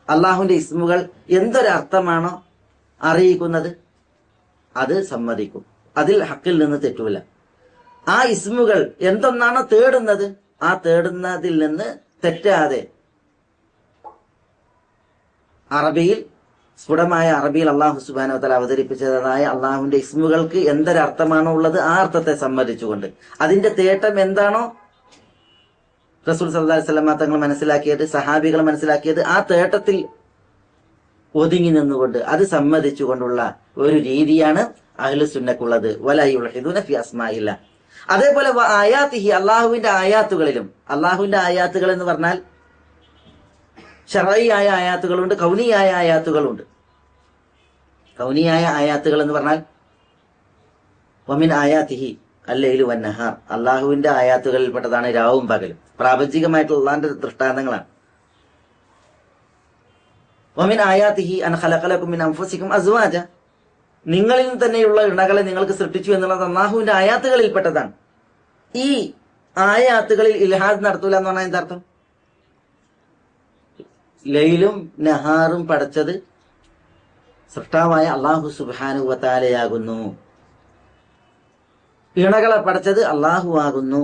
Speaker 1: അള്ളാഹുവിന്റെ ഇസ്മുകൾ എന്തൊരർത്ഥമാണോ അറിയിക്കുന്നത് അത് സമ്മതിക്കും, അതിൽ ഹക്കിൽ നിന്ന് തെറ്റൂല. ആ ഇസ്മുകൾ എന്തൊന്നാണോ തേടുന്നത് ആ തേടുന്നതിൽ നിന്ന് തെറ്റാതെ അറബിയിൽ, സ്ഫുടമായ അറബിയിൽ അള്ളാഹു സുബ്ഹാനഹു വ തആല അവതരിപ്പിച്ചതായ അള്ളാഹുവിന്റെ ഇസ്മുകൾക്ക് എന്തൊരർത്ഥമാണോ ഉള്ളത് ആ അർത്ഥത്തെ സമ്മതിച്ചുകൊണ്ട് അതിന്റെ തേട്ടം എന്താണോ റസൂൽ സല്ലല്ലാഹു അലൈഹി വസല്ലം തങ്ങൾ മനസ്സിലാക്കിയത്, സഹാബികൾ മനസ്സിലാക്കിയത്, ആ തേട്ടത്തിൽ ഒതുങ്ങി നിന്നുകൊണ്ട് അത് സമ്മതിച്ചുകൊണ്ടുള്ള ഒരു രീതിയാണ് അഹ്ലുസുന്നക്കുള്ളത്. വലാ യുൽഹിദൂന ഫി അസ്മാഇല്ല. അതേപോലെ ആയാത്തിഹി, അള്ളാഹുവിന്റെ ആയാത്തുകളിലും, അള്ളാഹുവിന്റെ ആയാത്തുകൾ എന്ന് പറഞ്ഞാൽ ശർഈയായ ആയാത്തുകളുണ്ട്, കൗനിയായ ആയാത്തുകളുണ്ട്. കൗനിയായ ആയാത്തുകൾ എന്ന് പറഞ്ഞാൽ വമിൻ ആയാത്തിഹി അല്ലൈലു വന്നഹാർ, അള്ളാഹുവിന്റെ ആയാത്തുകളിൽപ്പെട്ടതാണ് രാവും പകലും. പ്രാപഞ്ചികമായിട്ടുള്ള അള്ളാഹിന്റെ ദൃഷ്ടാന്തങ്ങളാണ്. വമിൻ ആയാത്തിഹി അൻ ഖലഖലകും മിൻ അൻഫുസികും അസ്വാജ, നിങ്ങളിൽ തന്നെയുള്ള ഇണകളെ നിങ്ങൾക്ക് സൃഷ്ടിച്ചു എന്നുള്ളത് അള്ളാഹുവിന്റെ ആയാത്തുകളിൽപ്പെട്ടതാണ്. ഈ ആയാത്തുകളിൽ ഇൽഹാദ് നടത്തൂല എന്ന് പറഞ്ഞാൽ എന്താർത്ഥം? ലൈലും നഹാറും പടച്ചത് സൃഷ്ടാവായ അള്ളാഹു സുബ്ഹാനഹു വ തആലയാകുന്നു, ഇണകളെ പടച്ചത് അള്ളാഹു ആകുന്നു.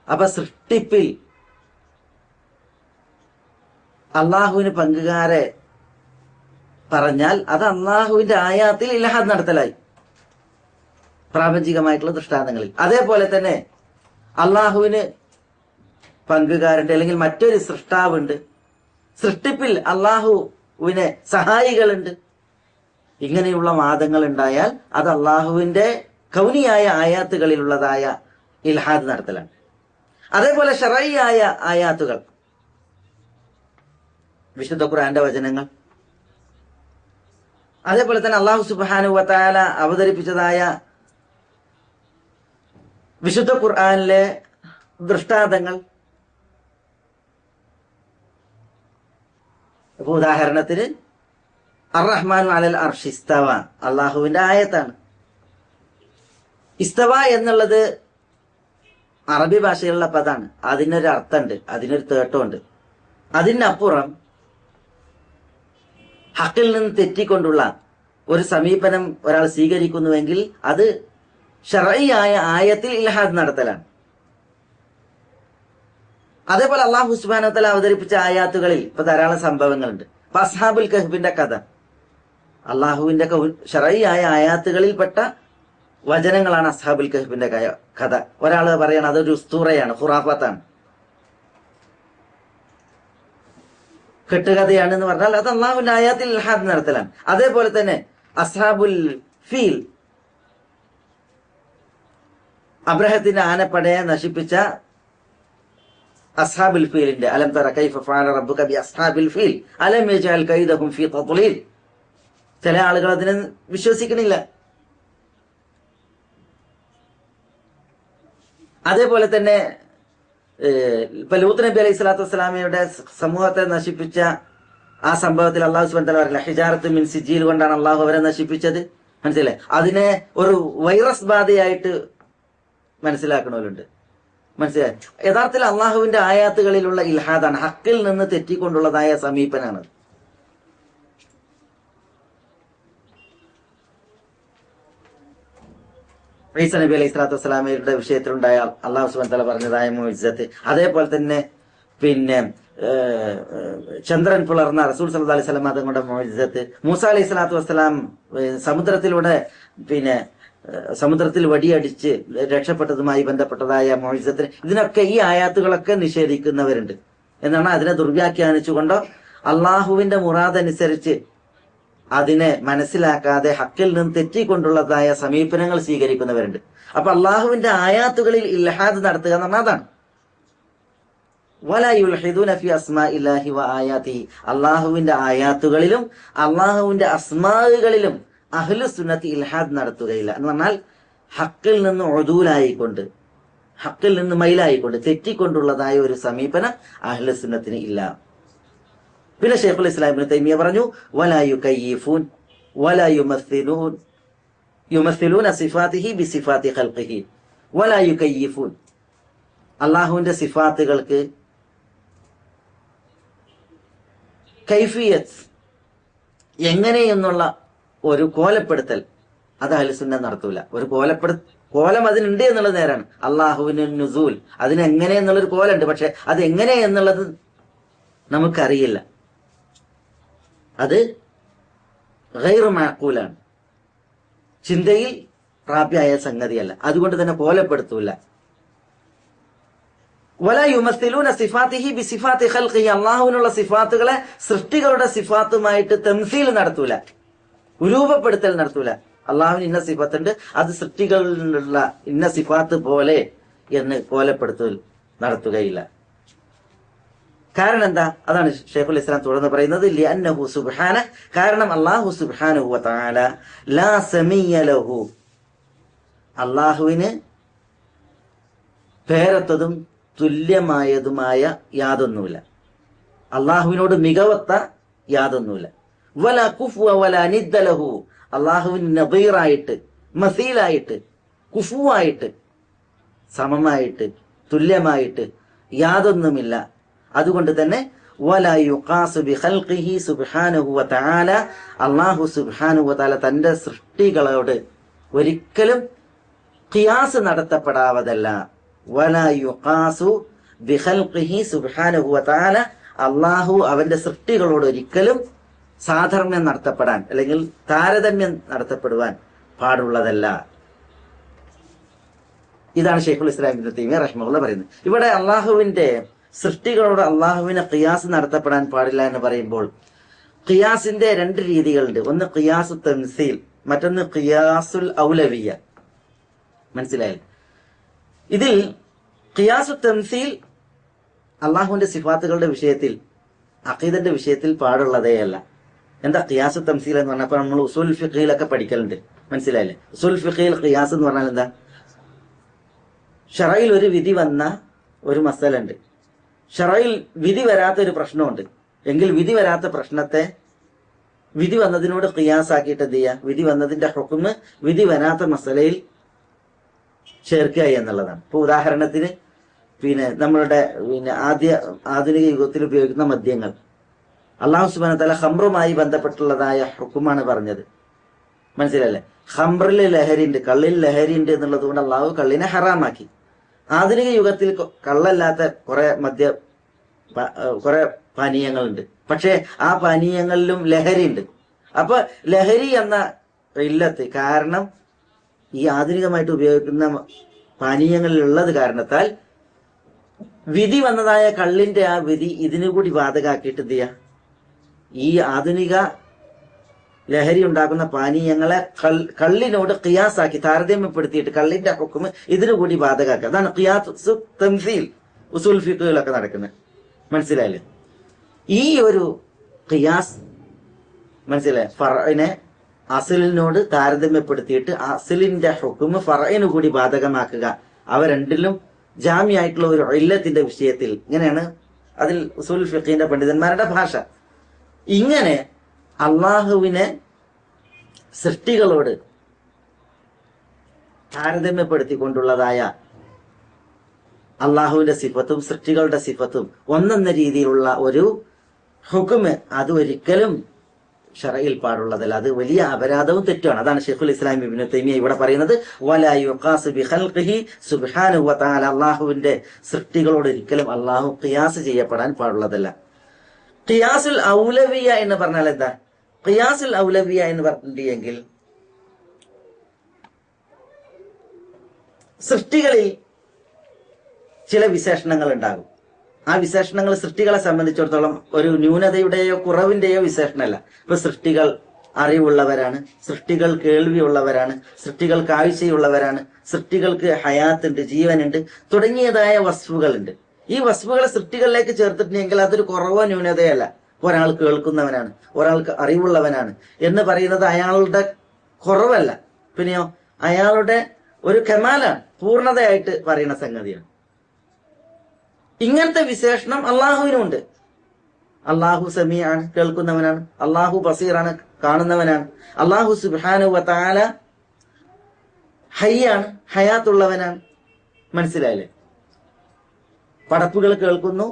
Speaker 1: അപ്പൊ സൃഷ്ടിപ്പിൽ അള്ളാഹുവിന് പങ്കുകാരെ പറഞ്ഞാൽ അത് അള്ളാഹുവിന്റെ ആയാത്തിൽ ഇൽഹാദ് നടത്തലായി, പ്രാപഞ്ചികമായിട്ടുള്ള ദൃഷ്ടാന്തങ്ങളിൽ. അതേപോലെ തന്നെ അള്ളാഹുവിന് പങ്കുകാരുണ്ട്, അല്ലെങ്കിൽ മറ്റൊരു സൃഷ്ടാവുണ്ട്, സൃഷ്ടിപ്പിൽ അള്ളാഹുവിന് സഹായികളുണ്ട്. ഇങ്ങനെയുള്ള വാദങ്ങൾ ഉണ്ടായാൽ അത് അള്ളാഹുവിന്റെ കൗനിയായ ആയാത്തുകളിലുള്ളതായ ഇൽഹാദ് നടത്തലാണ്. അതേപോലെ ശർഈയായ ആയാത്തുകൾ, വിശുദ്ധ ഖുർആന്റെ വചനങ്ങൾ, അതേപോലെ തന്നെ അള്ളാഹു സുബ്ഹാനഹു വ തആല അവതരിപ്പിച്ചതായ വിശുദ്ധ ഖുർആനിലെ ദൃഷ്ടാന്തങ്ങൾ. ഇപ്പൊ ഉദാഹരണത്തിന് അർ-റഹ്മാനു അലൽ അർശി ഇസ്തവ, അള്ളാഹുവിന്റെ ആയത്താണ്. ഇസ്തവ എന്നുള്ളത് അറബി ഭാഷയിലുള്ള പദമാണ്. അതിനൊരു അർത്ഥമുണ്ട്, അതിനൊരു തേട്ടമുണ്ട്. അതിനപ്പുറം ഹക്കിൽ നിന്ന് തെറ്റിക്കൊണ്ടുള്ള ഒരു സമീപനം ഒരാൾ സ്വീകരിക്കുന്നുവെങ്കിൽ അത് ശർഈയായ ആയത്തിൽ ഇൽഹാദ് നടത്തലാണ്. അതേപോലെ അല്ലാഹു സുബ്ഹാനഹു വ തആല അവതരിപ്പിച്ച ആയാത്തുകളിൽ ഇപ്പൊ ധാരാളം സംഭവങ്ങളുണ്ട്. ഇപ്പൊ അസ്ഹാബുൽ കഹ്ഫിന്റെ കഥ, അള്ളാഹുവിന്റെ ശർഈയായ ആയാത്തുകളിൽപ്പെട്ട വചനങ്ങളാണ് അസ്ഹാബുൽ കഹ്ഫിന്റെ കഥ. ഒരാൾ പറയണം അതൊരു ഉസ്തൂറയാണ്, ഖുറാഫത്താണ്, കെട്ടുകഥയാണ് എന്ന് പറഞ്ഞാൽ അത് അള്ളാഹുവിന്റെ ആയാത്തിൽ ഇൽഹാദ് നടത്തലാണ്. അതേപോലെ തന്നെ അസ്ഹാബുൽ ഫീൽ, അബ്രഹത്തിന്റെ ആനപ്പടയെ നശിപ്പിച്ച അസ്ഹാബുൽ ഫീലിന്റെ അലം തറ കൈഫ ഫഅല റബ്ബുക ബി അസ്ഹാബിൽ ഫീൽ അലം യജഅൽ കൈദഹും ഫീ തദ്ലീൽ. ചില ആളുകൾ അതിനെ വിശ്വസിക്കണില്ല. അതേപോലെ തന്നെ ഇപ്പൊ ലൂത്ത് നബി അലൈഹി സ്വലാത്തു വസ്സലാമയുടെ സമൂഹത്തെ നശിപ്പിച്ച ആ സംഭവത്തിൽ അള്ളാഹു സുബ്ഹാനഹു വ തആല പറയില്ല, ഹിജാറത്ത് മിൻ സിജീൽ കൊണ്ടാണ് അള്ളാഹു അവരെ നശിപ്പിച്ചത്. മനസ്സിലായി? അതിനെ ഒരു വൈറസ് ബാധയായിട്ട് മനസ്സിലാക്കണവരുണ്ട്. മനസ്സിലായി? യഥാർത്ഥത്തിൽ അള്ളാഹുവിന്റെ ആയാത്തുകളിലുള്ള ഇൽഹാദാണ്, ഹക്കിൽ നിന്ന് തെറ്റിക്കൊണ്ടുള്ളതായ സമീപനാണ്. ഈസാ നബി അലൈഹി സ്വലാത്തു വസ്സലാമയുടെ വിഷയത്തിലുണ്ടായ അള്ളാഹു സുബ്ഹാനഹു വ തആല പറഞ്ഞതായ മുഅ്ജിസത്ത്, അതേപോലെ തന്നെ പിന്നെ ചന്ദ്രൻ പുലർന്ന റസൂൽ സല്ലല്ലാഹു അലൈഹി വസല്ലം തങ്ങളുടെ മുഅ്ജിസത്ത്, മൂസാ അലൈഹി സ്വലാത്തു വസ്സലാം സമുദ്രത്തിലൂടെ പിന്നെ സമുദ്രത്തിൽ വടിയടിച്ച് രക്ഷപ്പെട്ടതുമായി ബന്ധപ്പെട്ടതായ മുഅ്ജിസത്ത്, ഇതിനൊക്കെ ഈ ആയാത്തുകളൊക്കെ നിഷേധിക്കുന്നവരുണ്ട്. എന്നാണ് അതിനെ ദുർവ്യാഖ്യാനിച്ചുകൊണ്ടോ അള്ളാഹുവിന്റെ മുറാദ് അനുസരിച്ച് അതിനെ മനസ്സിലാക്കാതെ ഹക്കിൽ നിന്ന് തെറ്റിക്കൊണ്ടുള്ളതായ സമീപനങ്ങൾ സ്വീകരിക്കുന്നവരുണ്ട്. അപ്പൊ അള്ളാഹുവിന്റെ ആയാത്തുകളിൽ ഇൽഹാദ് നടത്തുക എന്ന് പറഞ്ഞാൽ അതാണ്. വലാ യുൽഹിദൂന ഫി അസ്മാഇല്ലാഹി വ ആയാതിഹി, അള്ളാഹുവിന്റെ ആയാത്തുകളിലും അള്ളാഹുവിന്റെ അസ്മാകളിലും അഹ്ലു സുന്നത്തി ഇൽഹാദ് നടത്തുകയില്ല. എന്ന് പറഞ്ഞാൽ ഹക്കിൽ നിന്ന് ഉദൂലായിക്കൊണ്ട്, ഹക്കിൽ നിന്ന് മൈലായിക്കൊണ്ട് തെറ്റിക്കൊണ്ടുള്ളതായ ഒരു സമീപനം അഹ്ലു സുന്നത്തിന് ഇല്ല. പിന്നെ ശൈഖുൽ ഇസ്ലാം ഇബ്നു തൈമിയ്യ പറഞ്ഞു വലാ യുകയ്യിഫൂൻ വലാ യുമസ്സിലൂൻ യുമസ്സിലൂന സിഫാത്തിഹി ബിസിഫാത്തി ഖൽഖിഹി വലാ യുകയ്യിഫൂൻ. അള്ളാഹുവിന്റെ സിഫാത്തുകൾക്ക് കൈഫിയത്ത് എങ്ങനെയെന്നുള്ള ഒരു കോലപ്പെടുത്തൽ അത് അഹ്ലുസുന്ന നടത്തൂല. ഒരു കോലം അതിനുണ്ട് എന്നുള്ളത് നേരാണ്. അള്ളാഹുവിന് നുസൂൽ അതിനെങ്ങനെ എന്നുള്ളൊരു കോലുണ്ട്, പക്ഷെ അത് എങ്ങനെ എന്നുള്ളത് നമുക്കറിയില്ല. അത് ഗൈറു മഅഖൂലാണ്, ചിന്തയിൽ പ്രാപ്യമായ സംഗതിയല്ല. അതുകൊണ്ട് തന്നെ കോലപ്പെടുത്തൂല. വലാ യുമസ്സിലൂന സിഫാത്തിഹി ബിസിഫാത്തി ഖൽഖിഹി. അള്ളാഹുവിനുള്ള സിഫാത്തുകളെ സൃഷ്ടികളുടെ സിഫാത്തുമായിട്ട് തംസീൽ നടത്തൂല, രൂപപ്പെടുത്തൽ നടത്തൂല. അള്ളാഹുവിന് ഇന്ന സിഫത്തുണ്ട്, അത് സൃഷ്ടികളിലുള്ള ഇന്ന സിഫാത്ത് പോലെ എന്ന് കോലപ്പെടുത്തൽ നടത്തുകയില്ല. കാരണം എന്താ? അതാണ് ശൈഖുൽ ഇസ്ലാം തുടർന്ന് പറയുന്നത്, ലിഅന്നഹു സുബ്ഹാന, കാരണം അല്ലാഹു സുബ്ഹാനഹു വ തആല ലാ സമീയ ലഹു, അള്ളാഹുവിന് പേരത്തതും തുല്യമായതുമായ യാതൊന്നുമില്ല. അള്ളാഹുവിനോട് മികവത്ത യാതൊന്നുമില്ല. വല കുഫ്വ വല നിദ്ദ ലഹു, അള്ളാഹുവിന് നദീറായിട്ട്, മസീലായിട്ട്, കുഫുവായിട്ട്, സമമായിട്ട്, തുല്യമായിട്ട് യാതൊന്നുമില്ല. അതുകൊണ്ട് തന്നെ വല യുഖാസു ബിഖൽഖിഹി സുബ്ഹാനഹു വ തആല, അല്ലാഹു സുബ്ഹാനഹു വ തആല തന്റെ സൃഷ്ടികളോട് ഒരിക്കലും ഖിയാസ് നടത്തപ്പെടാവതല്ല. വല യുഖാസു ബിഖൽഖിഹി സുബ്ഹാനഹു വ തആല, അല്ലാഹു അവന്റെ സൃഷ്ടികളോട് ഒരിക്കലും സാധർമ്മ്യം നടത്തപ്പെടാൻ അല്ലെങ്കിൽ താരതമ്യം നടത്തപ്പെടുവാൻ പാടുള്ളതല്ല. ഇതാണ് ശൈഖുൽ ഇസ്ലാം ഇബ്നു തൈമിയ്യ റഹിമഹുല്ലാഹ് പറയുന്നത്. ഇവിടെ അള്ളാഹുവിന്റെ സൃഷ്ടികളോട് അള്ളാഹുവിനെ ഖിയാസ് നടത്തപ്പെടാൻ പാടില്ല എന്ന് പറയുമ്പോൾ ഖിയാസിന്റെ രണ്ട് രീതികളുണ്ട്. ഒന്ന് ഖിയാസു തംസീൽ, മറ്റൊന്ന് ഖിയാസുൽ ഔലവിയ്യ. മനസ്സിലായി? ഇതിൽ ഖിയാസു തംസീൽ അള്ളാഹുവിന്റെ സിഫാത്തുകളുടെ വിഷയത്തിൽ, അഖീദന്റെ വിഷയത്തിൽ പാടുള്ളതേയല്ല. എന്താ ഖിയാസു തംസീൽ എന്ന് പറഞ്ഞപ്പോൾ നമ്മൾ ഉസൂൽ ഫിഖ്ഹിലൊക്കെ പഠിക്കലുണ്ട്. മനസ്സിലായില്ലേ? ഉസൂൽ ഫിഖ്ഹിൽ ഖിയാസ് എന്ന് പറഞ്ഞാൽ എന്താ? ശറയിൽ ഒരു വിധി വന്ന ഒരു മസല ഉണ്ട്, ശറയിൽ വിധി വരാത്ത ഒരു പ്രശ്നമുണ്ട്. എങ്കിൽ വിധി വരാത്ത പ്രശ്നത്തെ വിധി വന്നതിനോട് ഖിയാസാക്കിയിട്ട് എന്ത് ചെയ്യുക? വിധി വന്നതിന്റെ ഹുക്മ് വിധി വരാത്ത മസലയിൽ ചേർക്കുക എന്നുള്ളതാണ്. ഇപ്പൊ ഉദാഹരണത്തിന് നമ്മളുടെ ആധുനിക യുഗത്തിൽ ഉപയോഗിക്കുന്ന മദ്യങ്ങൾ, അല്ലാഹു സുബ്ഹാനഹു വ തആല ഖംറുമായി ബന്ധപ്പെട്ടുള്ളതായ ഹുക്കുമാണ് പറഞ്ഞത്. മനസ്സിലല്ലേ? ഖംറിൽ ലഹരി ഉണ്ട്, കള്ളിൽ ലഹരി ഉണ്ട് എന്നുള്ളത് കൊണ്ട് അള്ളാഹു കള്ളിനെ ഹറാമാക്കി. ആധുനിക യുഗത്തിൽ കള്ളല്ലാത്ത കുറെ പാനീയങ്ങളുണ്ട്, പക്ഷെ ആ പാനീയങ്ങളിലും ലഹരി ഉണ്ട്. അപ്പൊ ലഹരി എന്ന ഇല്ലത്ത് കാരണം ഈ ആധുനികമായിട്ട് ഉപയോഗിക്കുന്ന പാനീയങ്ങളിലുള്ളത് കാരണത്താൽ വിധി വന്നതായ കള്ളിന്റെ ആ വിധി ഇതിനു കൂടി ബാധകാക്കിയിട്ട് എന്ത് ചെയ്യാ? ഈ ആധുനിക ലഹരി ഉണ്ടാക്കുന്ന പാനീയങ്ങളെ കള്ളിനോട് ഖിയാസാക്കി താരതമ്യപ്പെടുത്തിയിട്ട് കള്ളിന്റെ ഹുക്മ് ഇതിനു കൂടി ബാധകാക്കുക. അതാണ് ഖിയാസു തംസീൽ ഉസൂൽ ഫിഖ്ഹിലൊക്കെ നടക്കുന്നത്. മനസ്സിലായില്ലേ? ഈ ഒരു ഖിയാസ് മനസ്സിലായി, ഫർഇനെ അസ്ലിനോട് താരതമ്യപ്പെടുത്തിയിട്ട് അസ്ലിന്റെ ഹുക്മ് ഫർഇനു കൂടി ബാധകമാക്കുക. അവ രണ്ടിലും ജാമ്യായിട്ടുള്ള ഒരു ഇല്ലത്തിന്റെ വിഷയത്തിൽ. ഇങ്ങനെയാണ് അതിൽ ഉസൂൽ ഫിഖ്ഹിന്റെ പണ്ഡിതന്മാരുടെ ഭാഷ. ഇങ്ങനെ അള്ളാഹുവിനെ സൃഷ്ടികളോട് താരതമ്യപ്പെടുത്തിക്കൊണ്ടുള്ളതായ അള്ളാഹുവിന്റെ സിഫത്തും സൃഷ്ടികളുടെ സിഫത്തും ഒന്നെന്ന രീതിയിലുള്ള ഒരു ഹുക്മ് അത് ഒരിക്കലും ശറയിൽ പാടുള്ളതല്ല. അത് വലിയ അപരാധവും തെറ്റുമാണ്. അതാണ് ശൈഖുൽ ഇസ്ലാം ഇബ്നു തൈമിയ്യ ഇവിടെ പറയുന്നത്, വലാ യുഖാസു ബിഖൽഖിഹി സുബ്ഹാനഹു വ തആല, അള്ളാഹുവിന്റെ സൃഷ്ടികളോട് ഒരിക്കലും അള്ളാഹു ഖിയാസ് ചെയ്യപ്പെടാൻ പാടുള്ളതല്ല. ഖിയാസുൽ ഔലവിയ എന്ന് പറഞ്ഞാൽ എന്താ? ഖിയാസുൽ ഔലവിയ എന്ന് പറഞ്ഞിട്ടുണ്ടെങ്കിൽ സൃഷ്ടികളിൽ ചില വിശേഷണങ്ങൾ ഉണ്ടാകും. ആ വിശേഷണങ്ങൾ സൃഷ്ടികളെ സംബന്ധിച്ചിടത്തോളം ഒരു ന്യൂനതയുടെയോ കുറവിന്റെയോ വിശേഷണമല്ല. ഇപ്പൊ സൃഷ്ടികൾ അറിവുള്ളവരാണ്, സൃഷ്ടികൾ കേൾവിയുള്ളവരാണ്, സൃഷ്ടികൾ കാഴ്ചയുള്ളവരാണ്, സൃഷ്ടികൾക്ക് ഹയാത്തുണ്ട്, ജീവനുണ്ട്, തുടങ്ങിയതായ വസ്തുക്കളുണ്ട്. ഈ വസ്തുക്കളെ സൃഷ്ടികളിലേക്ക് ചേർത്തിട്ടുണ്ടെങ്കിൽ അതൊരു കുറവോ ന്യൂനതയല്ല. ഒരാൾ കേൾക്കുന്നവനാണ്, ഒരാൾക്ക് അറിവുള്ളവനാണ് എന്ന് പറയുന്നത് അയാളുടെ കുറവല്ല, പിന്നെയോ അയാളുടെ ഒരു കമാലാണ്, പൂർണ്ണതയായിട്ട് പറയുന്ന സംഗതിയാണ്. ഇങ്ങനത്തെ വിശേഷണം അള്ളാഹുവിനുണ്ട്. അള്ളാഹു സമീഅാണ്, കേൾക്കുന്നവനാണ്. അള്ളാഹു ബസീറാണ്, കാണുന്നവനാണ്. അള്ളാഹു സുബ്ഹാനഹു വ തആല ഹയ്യാണ്, ഹയാത്തുള്ളവനാണ്. മനസ്സിലായില്ലേ? പടപ്പുകൾ കേൾക്കുന്നു,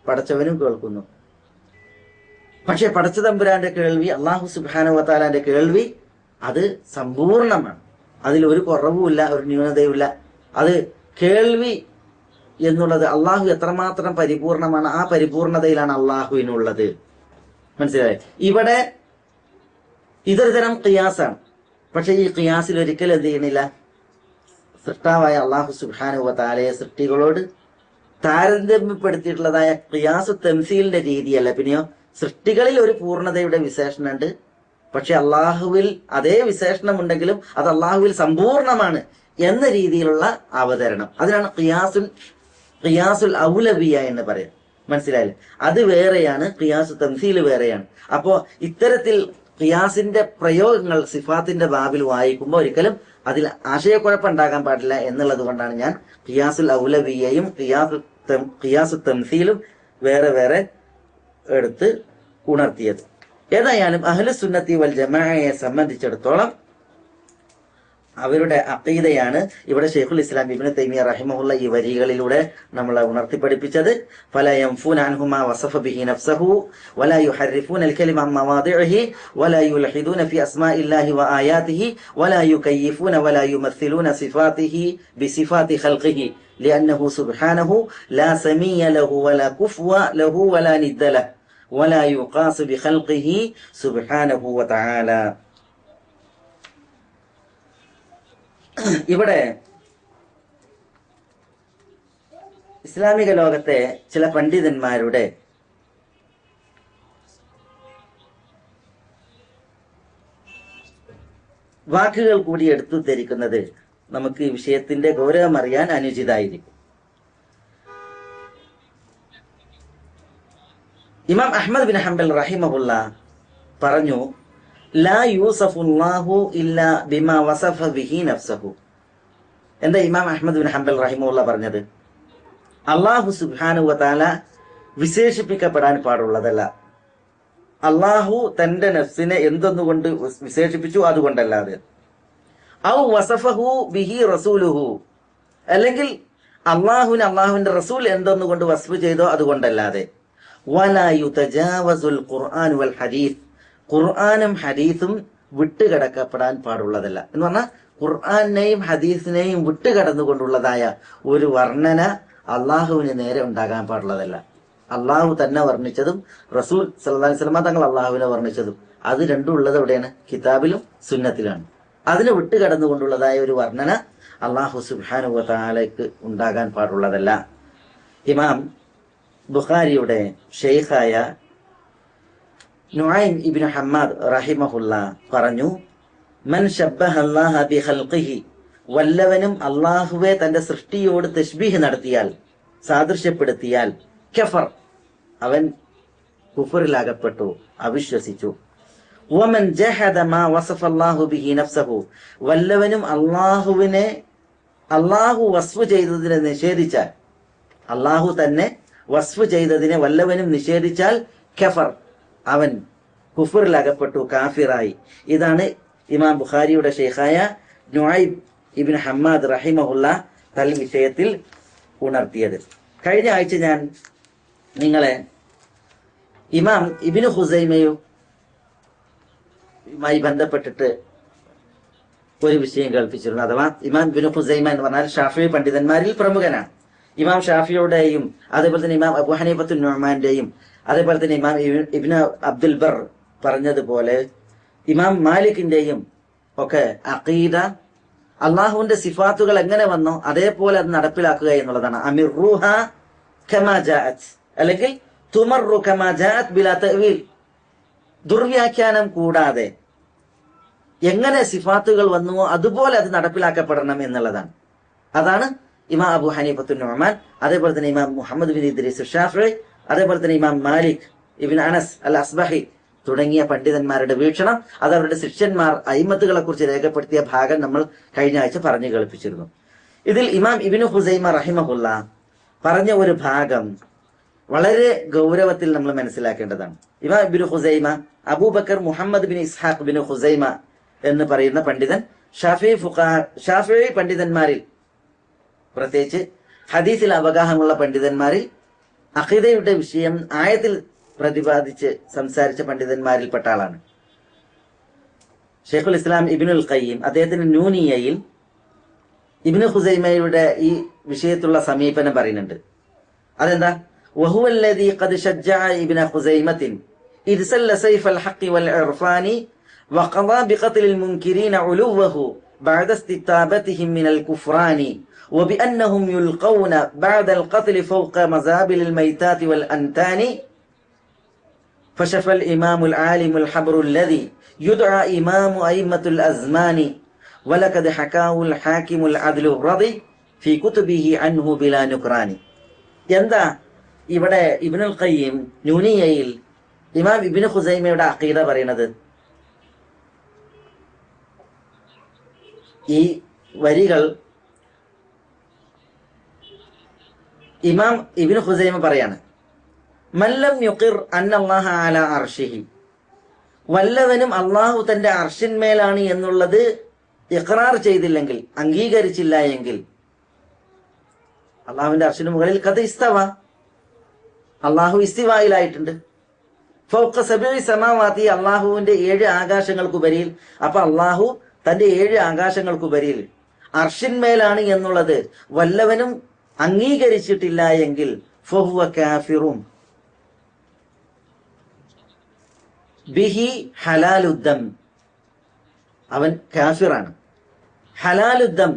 Speaker 1: പടച്ചവനും കേൾക്കുന്നു. പക്ഷെ പടച്ച തമ്പുരാന്റെ കേൾവി, അള്ളാഹു സുബ്ഹാനഹു വ തആലാന്റെ കേൾവി അത് സമ്പൂർണമാണ്. അതിലൊരു കുറവുമില്ല, ഒരു ന്യൂനതയുമില്ല. അത് കേൾവി എന്നുള്ളത് അള്ളാഹു എത്രമാത്രം പരിപൂർണമാണ്, ആ പരിപൂർണതയിലാണ് അള്ളാഹുവിനുള്ളത്. മനസ്സിലായി? ഇവിടെ ഇതൊരു തരം ഖിയാസാണ്. പക്ഷെ ഈ ഖിയാസിൽ ഒരിക്കലും എന്ത് ചെയ്യണില്ല, സൃഷ്ടാവായ അള്ളാഹു സുബ്ഹാനഹു വ തആലയെ സൃഷ്ടികളോട് താരതമ്യപ്പെടുത്തിയിട്ടുള്ളതായ ഖിയാസു തംസീലിന്റെ രീതിയല്ല. പിന്നെയോ സൃഷ്ടികളിൽ ഒരു പൂർണ്ണതയുടെ വിശേഷണമുണ്ട്, പക്ഷെ അള്ളാഹുവിൽ അതേ വിശേഷണം ഉണ്ടെങ്കിലും അത് അള്ളാഹുവിൽ സമ്പൂർണമാണ് എന്ന രീതിയിലുള്ള അവതരണം. അതിനാണ് ഖിയാസുൽ ഔലവിയ എന്ന് പറയാം. മനസ്സിലായില്ലേ? അത് വേറെയാണ്, ഖിയാസു തംസീൽ വേറെയാണ്. അപ്പോ ഇത്തരത്തിൽ ഖിയാസിന്റെ പ്രയോഗങ്ങൾ സിഫാത്തിന്റെ ബാബിൽ വായിക്കുമ്പോൾ ഒരിക്കലും അതിൽ ആശയക്കുഴപ്പമുണ്ടാകാൻ പാടില്ല എന്നുള്ളത് കൊണ്ടാണ് ഞാൻ ഖിയാസുൽ ഔലവിയയും ഖിയാസു തംസീലും വേറെ വേറെ എടുത്ത് ഉണർത്തിയത്. ഏതായാലും അഹ്ലുസുന്നത്തി വൽ ജമാഅയെ സംബന്ധിച്ചിടത്തോളം അവരുടെ അഖീദയാണ് ഇവിടെ ശൈഖുൽ ഇസ്ലാം ഇബ്നു തൈമിയ്യ റഹിമഹുള്ള ഈ വരികളിലൂടെ നമ്മളെ ഉണർത്തി പഠിപ്പിച്ചത്. ഫലാ യൻഫൂന അൻഹു മാ വസഫ ബിഹി നഫ്സഹു വലാ യുഹർരിഫൂന അൽ-കലിമ അൻ മവാദിഇഹി വലാ യുൽഹിദൂന ഫി അസ്മാഇല്ലാഹി വ ആയാതിഹി വലാ യുകയ്യിഫൂന വലാ യുമസ്സിലൂന സിഫാതിഹി ബിസിഫാതി ഖൽഖിഹി ലിഅന്നഹു സുബ്ഹാനഹു ലാ സമീയ ലഹു വലാ കുഫ്വ ലഹു വലാ നിദ്ദ ലഹു വലാ യുഖാസു ബിഖൽഖിഹി സുബ്ഹാനഹു വ തആല. ഇവിടെ ഇസ്ലാമിക ലോകത്തെ ചില പണ്ഡിതന്മാരുടെ വാക്കുകൾ കൂടി എടുത്തു ധരിക്കുന്നത് നമുക്ക് ഈ വിഷയത്തിന്റെ ഗൗരവം അറിയാൻ അനുചിതമായിരിക്കും. ഇമാം അഹ്മദ് ബിൻ ഹംബൽ റഹിമഹുല്ല പറഞ്ഞു, ലാ യൂസഫുല്ലാഹു ഇല്ലാ ബിമാ വസഫ ബിഹി നഫ്സഹു. എന്താ ഇമാം അഹ്മദ് ബിൻ ഹംബൽ റഹിമഹുല്ല പറഞ്ഞത്? അള്ളാഹു സുബ്ഹാനഹു വ തആല വിശേഷിപ്പിക്കപ്പെടാൻ പാടുള്ളതല്ല. അള്ളാഹു തന്റെ നഫ്സിനെ എന്തൊന്നുകൊണ്ട് വിശേഷിപ്പിച്ചു അതുകൊണ്ടല്ലാതെ. ഔ വസഫഹു ബിഹി റസൂലുഹു, അല്ലെങ്കിൽ അള്ളാഹുവിന് അള്ളാഹുവിന്റെ റസൂൽ എന്തൊന്നുകൊണ്ട് വസ്ഫ് ചെയ്തോ അതുകൊണ്ടല്ലാതെ. വലാ യുതജാവസുൽ ഖുർആൻ വൽ ഹദീസ്, ഖുർആനും ഹദീസും വിട്ടുകിടക്കപ്പെടാൻ പാടുള്ളതല്ല. എന്ന് പറഞ്ഞാൽ ഖുർആനെയും ഹദീസിനെയും വിട്ടുകടന്നുകൊണ്ടുള്ളതായ ഒരു വർണ്ണന അള്ളാഹുവിന് നേരെ ഉണ്ടാകാൻ പാടുള്ളതല്ല. അള്ളാഹു തന്നെ വർണ്ണിച്ചതും റസൂൽ സല്ലല്ലാഹു അലൈഹി വസല്ലം തങ്ങൾ അള്ളാഹുവിനെ വർണ്ണിച്ചതും അത് രണ്ടും ഉള്ളത് എവിടെയാണ്? കിതാബിലും സുന്നത്തിലാണ്. അതിന് വിട്ടുകടന്നുകൊണ്ടുള്ളതായ ഒരു വർണ്ണന അള്ളാഹു സുബ്ഹാനഹു വ തആലയ്ക്ക് ഉണ്ടാകാൻ പാടുള്ളതല്ല. ഇമാം ബുഖാരിയുടെ ഷെയ്ഖായ നുഐം ഇബ്നു ഹമ്മാദ് റഹിമഹുല്ല പറഞ്ഞു, മൻ ശബ്ബഹ അല്ലാഹ ബിഖൽഖിഹി, വല്ലവനും അള്ളാഹുവെ തന്റെ സൃഷ്ടിയോട് തശ്ബീഹ് നടത്തിയാൽ, സാദൃശ്യപ്പെടുത്തിയാൽ, കഫർ, അവൻ കുഫറിലാകപ്പെട്ടു, അവിശ്വസിച്ചു. വമൻ ജഹദ മാ വസഫ അല്ലാഹു ബിഹി നഫ്സഹു, വല്ലവനും അള്ളാഹുവിനെ അള്ളാഹു വസ്ഫ് ചെയ്തതിനെ നിഷേധിച്ചാൽ, അള്ളാഹു തന്നെ വസ്ഫ് ചെയ്തതിനെ വല്ലവനും നിഷേധിച്ചാൽ കഫർ, അവൻ കുഫറിലകപ്പെട്ടു, കാഫിറായി. ഇതാണ് ഇമാം ബുഖാരിയുടെ ഷെയ്ഖായ നുഐബ് ഇബ്നു ഹമ്മാദ് റഹിമഹുല്ല തൽ വിഷയത്തിൽ ഉണർത്തിയത്. കഴിഞ്ഞ ആഴ്ച ഞാൻ നിങ്ങളെ ഇമാം ഇബ്നു ഖുസൈമയുമായി ബന്ധപ്പെട്ടിട്ട് ഒരു വിഷയം കേൾപ്പിച്ചിരുന്നു. അഥവാ ഇമാം ഇബ്നു ഖുസൈമ എന്ന് പറഞ്ഞാൽ ഷാഫി പണ്ഡിതന്മാരിൽ പ്രമുഖനാണ്. ഇമാം ഷാഫിയുടെയും അതേപോലെ തന്നെ ഇമാം അബൂ ഹനീഫത്തുൻ നുഅ്മാന്റെയും അതേപോലെ തന്നെ ഇമാം ഇബ്നു അബ്ദുൽ ബർ പറഞ്ഞതുപോലെ ഇമാം മാലിക്കിന്റെയും ഒക്കെ അഖീദ അള്ളാഹുവിന്റെ സിഫാത്തുകൾ എങ്ങനെ വന്നോ അതേപോലെ അത് നടപ്പിലാക്കുക എന്നുള്ളതാണ്. അമിർറുഹ കമാ ജാഅത്, അല്ലെങ്കിൽ തുമറു കമാ ജാഅത് ബിലാ തഅ്വീൽ, ദുർവ്യാഖ്യാനം കൂടാതെ എങ്ങനെ സിഫാത്തുകൾ വന്നുവോ അതുപോലെ അത് നടപ്പിലാക്കപ്പെടണം എന്നുള്ളതാണ്. അതാണ് ഇമാം അബൂ ഹനീഫത്തുൻ നുഅ്മാൻ, അതേപോലെ തന്നെ ഇമാം മുഹമ്മദ് ബിൻ ഇദ്രീസ് ഷാഫിഈ, അതേപോലെ തന്നെ ഇമാം മാലിക് ഇബ്നു അനസ് അൽ അസ്ബഹി തുടങ്ങിയ പണ്ഡിതന്മാരുടെ വീക്ഷണം, അത് അവരുടെ ശിഷ്യന്മാർ അയിമത്തുകളെ കുറിച്ച് രേഖപ്പെടുത്തിയ ഭാഗം നമ്മൾ കഴിഞ്ഞ ആഴ്ച പറഞ്ഞു കേൾപ്പിച്ചിരുന്നു. ഇതിൽ ഇമാം ഇബ്നു ഖുസൈമ റഹിമഹുല്ല പറഞ്ഞ ഒരു ഭാഗം വളരെ ഗൗരവത്തിൽ നമ്മൾ മനസ്സിലാക്കേണ്ടതാണ്. ഇമാം ഇബ്നു ഖുസൈമ, അബൂബക്കർ മുഹമ്മദ് ബിൻ ഇസ്ഹാഖ് ബിൻ ഖുസൈമ എന്ന് പറയുന്ന പണ്ഡിതൻ ഷാഫിഈ പണ്ഡിതന്മാരിൽ, പ്രത്യേകിച്ച് ഹദീസിൽ അവഗാഹമുള്ള പണ്ഡിതന്മാരിൽ, അഖീദയുടെ വിഷയം ആയത്തിൽ പ്രതിപാദിച്ച് സംസാരിച്ച പണ്ഡിതന്മാരിൽപ്പെട്ട ആളാണ്. ഷെയ്ഖുൽ ഇസ്ലാം ഇബ്നുൽ ഖയ്യിം അദ്ദേഹത്തിന്റെ നൂനിയയിൽ ഇബ്നു ഖുസൈമയുടെ ഈ വിഷയത്തുള്ള സമീപനം പറയുന്നുണ്ട്. അതെന്താ? വഹുവല്ലദീ ഖദ് ശജ്ജഅ ഇബ്നു ഖുസൈമത്തിൻ ഇർസല സൈഫൽ ഹഖ് വൽ ഇർഫാനി വഖദാ ബിഖത്ലിൽ മുൻകിരീന ഉലുവഹു ബഅദ ഇസ്തിതാബതിഹിം മിനൽ കുഫ്രാനി وبأنهم يلقون بعد القتل فوق مزابل الميتات والأنتان فشفى الإمام العالم الحبر الذي يدعى إمام أئمة الأزمان ولقد حكاه الحاكم العدل الرضي في كتبه عنه بلا نكران. എന്താ ഇവിടെ ഇബ്നുൽ ഖയ്യിം നൂനിയയിൽ ഇമാം ഇബ്നു ഖുസൈമയുടെ അഖീദ പറയുന്നത്? ഈ വരികൾ ഇമാം ഇബ്നു ഖുസൈമ പറയാണ്, മല്ലം യുഖിർ അന്നല്ലാഹ അലാ അർശിഹി, വല്ലവനും അള്ളാഹു തന്റെ അർശിന്മേലാണ് എന്നുള്ളത് ഇഖ്റാർ ചെയ്തില്ലെങ്കിൽ, അംഗീകരിച്ചില്ല എങ്കിൽ, അള്ളാഹുവിന്റെ അർശിന് മുകളിൽ ഖദ ഇസ്തവ, അള്ളാഹു ഇസ്തിവായിലായിട്ടുണ്ട്. ഫൗഖ സബഇ സമാവാതി, അള്ളാഹുവിന്റെ 7 ആകാശങ്ങൾക്കുപരിയിൽ. അപ്പൊ അള്ളാഹു തന്റെ 7 ആകാശങ്ങൾക്കുപരിയിൽ അർശിന്മേലാണ് എന്നുള്ളത് വല്ലവനും അംഗീകരിച്ചിട്ടില്ല എങ്കിൽ ഫഹുവ കാഫിറും ബിഹി ഹലാലുദ്ദം, അവൻ കാഫിറാണ്. ഹലാലുദ്ദം,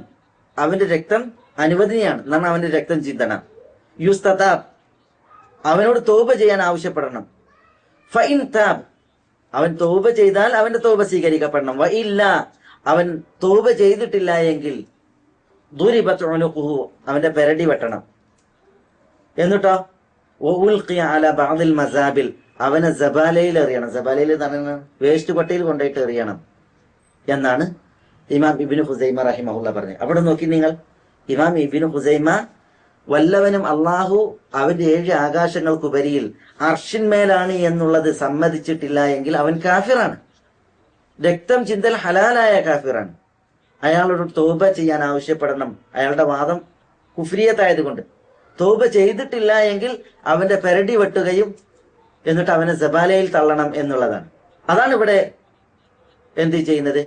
Speaker 1: അവന്റെ രക്തം അനുവദനീയാണ് എന്നാണ്, അവന്റെ രക്തം ചിന്തണം. യുസ്തതാബ്, അവനോട് തൗബ ചെയ്യാൻ ആവശ്യപ്പെടണം. ഫഇൻ താബ്, അവൻ തൗബ ചെയ്താൽ അവന്റെ തൗബ സ്വീകരിക്കപ്പെടണം. വ ഇല്ല, അവൻ തൗബ ചെയ്തിട്ടില്ല എങ്കിൽ ദുരിബത് ഉനുഖുഹു, അവന്റെ പെരടി വെട്ടണം. എന്നിട്ടോ വഉൽഖിയ അലാ ബഅദിൽ മസാബിൽ, അവനെ സബാലയിൽ എറിയണം. സബാലയിൽ എന്ന് പറയുന്നത് വേസ്റ്റ് കൊട്ടയിൽ കൊണ്ടുപോയിട്ട് എറിയണം എന്നാണ് ഇമാം ഇബ്നു ഖുസൈമ റഹിമഹുള്ള പറഞ്ഞത്. അവിടെ നോക്കി നിങ്ങൾ, ഇമാം ഇബ്നു ഖുസൈമ വല്ലവനും അള്ളാഹു അവന്റെ 7 ആകാശങ്ങൾക്കുപരിയിൽ അർശിന്മേലാണ് എന്നുള്ളത് സമ്മതിച്ചിട്ടില്ല എങ്കിൽ അവൻ കാഫിറാണ്. രക്തം ചിന്തൽ ഹലാലായ കാഫിറാണ്. അയാളോട് തൗബ ചെയ്യാൻ ആവശ്യപ്പെടണം. അയാളുടെ വാദം കുഫ്രിയത്തായതുകൊണ്ട് തൗബ ചെയ്തിട്ടില്ല എങ്കിൽ അവന്റെ പെരടി വെട്ടുകയും എന്നിട്ട് അവനെ സബാലയിൽ തള്ളണം എന്നുള്ളതാണ്. അതാണ് ഇവിടെ എന്ത് ചെയ്യുന്നത്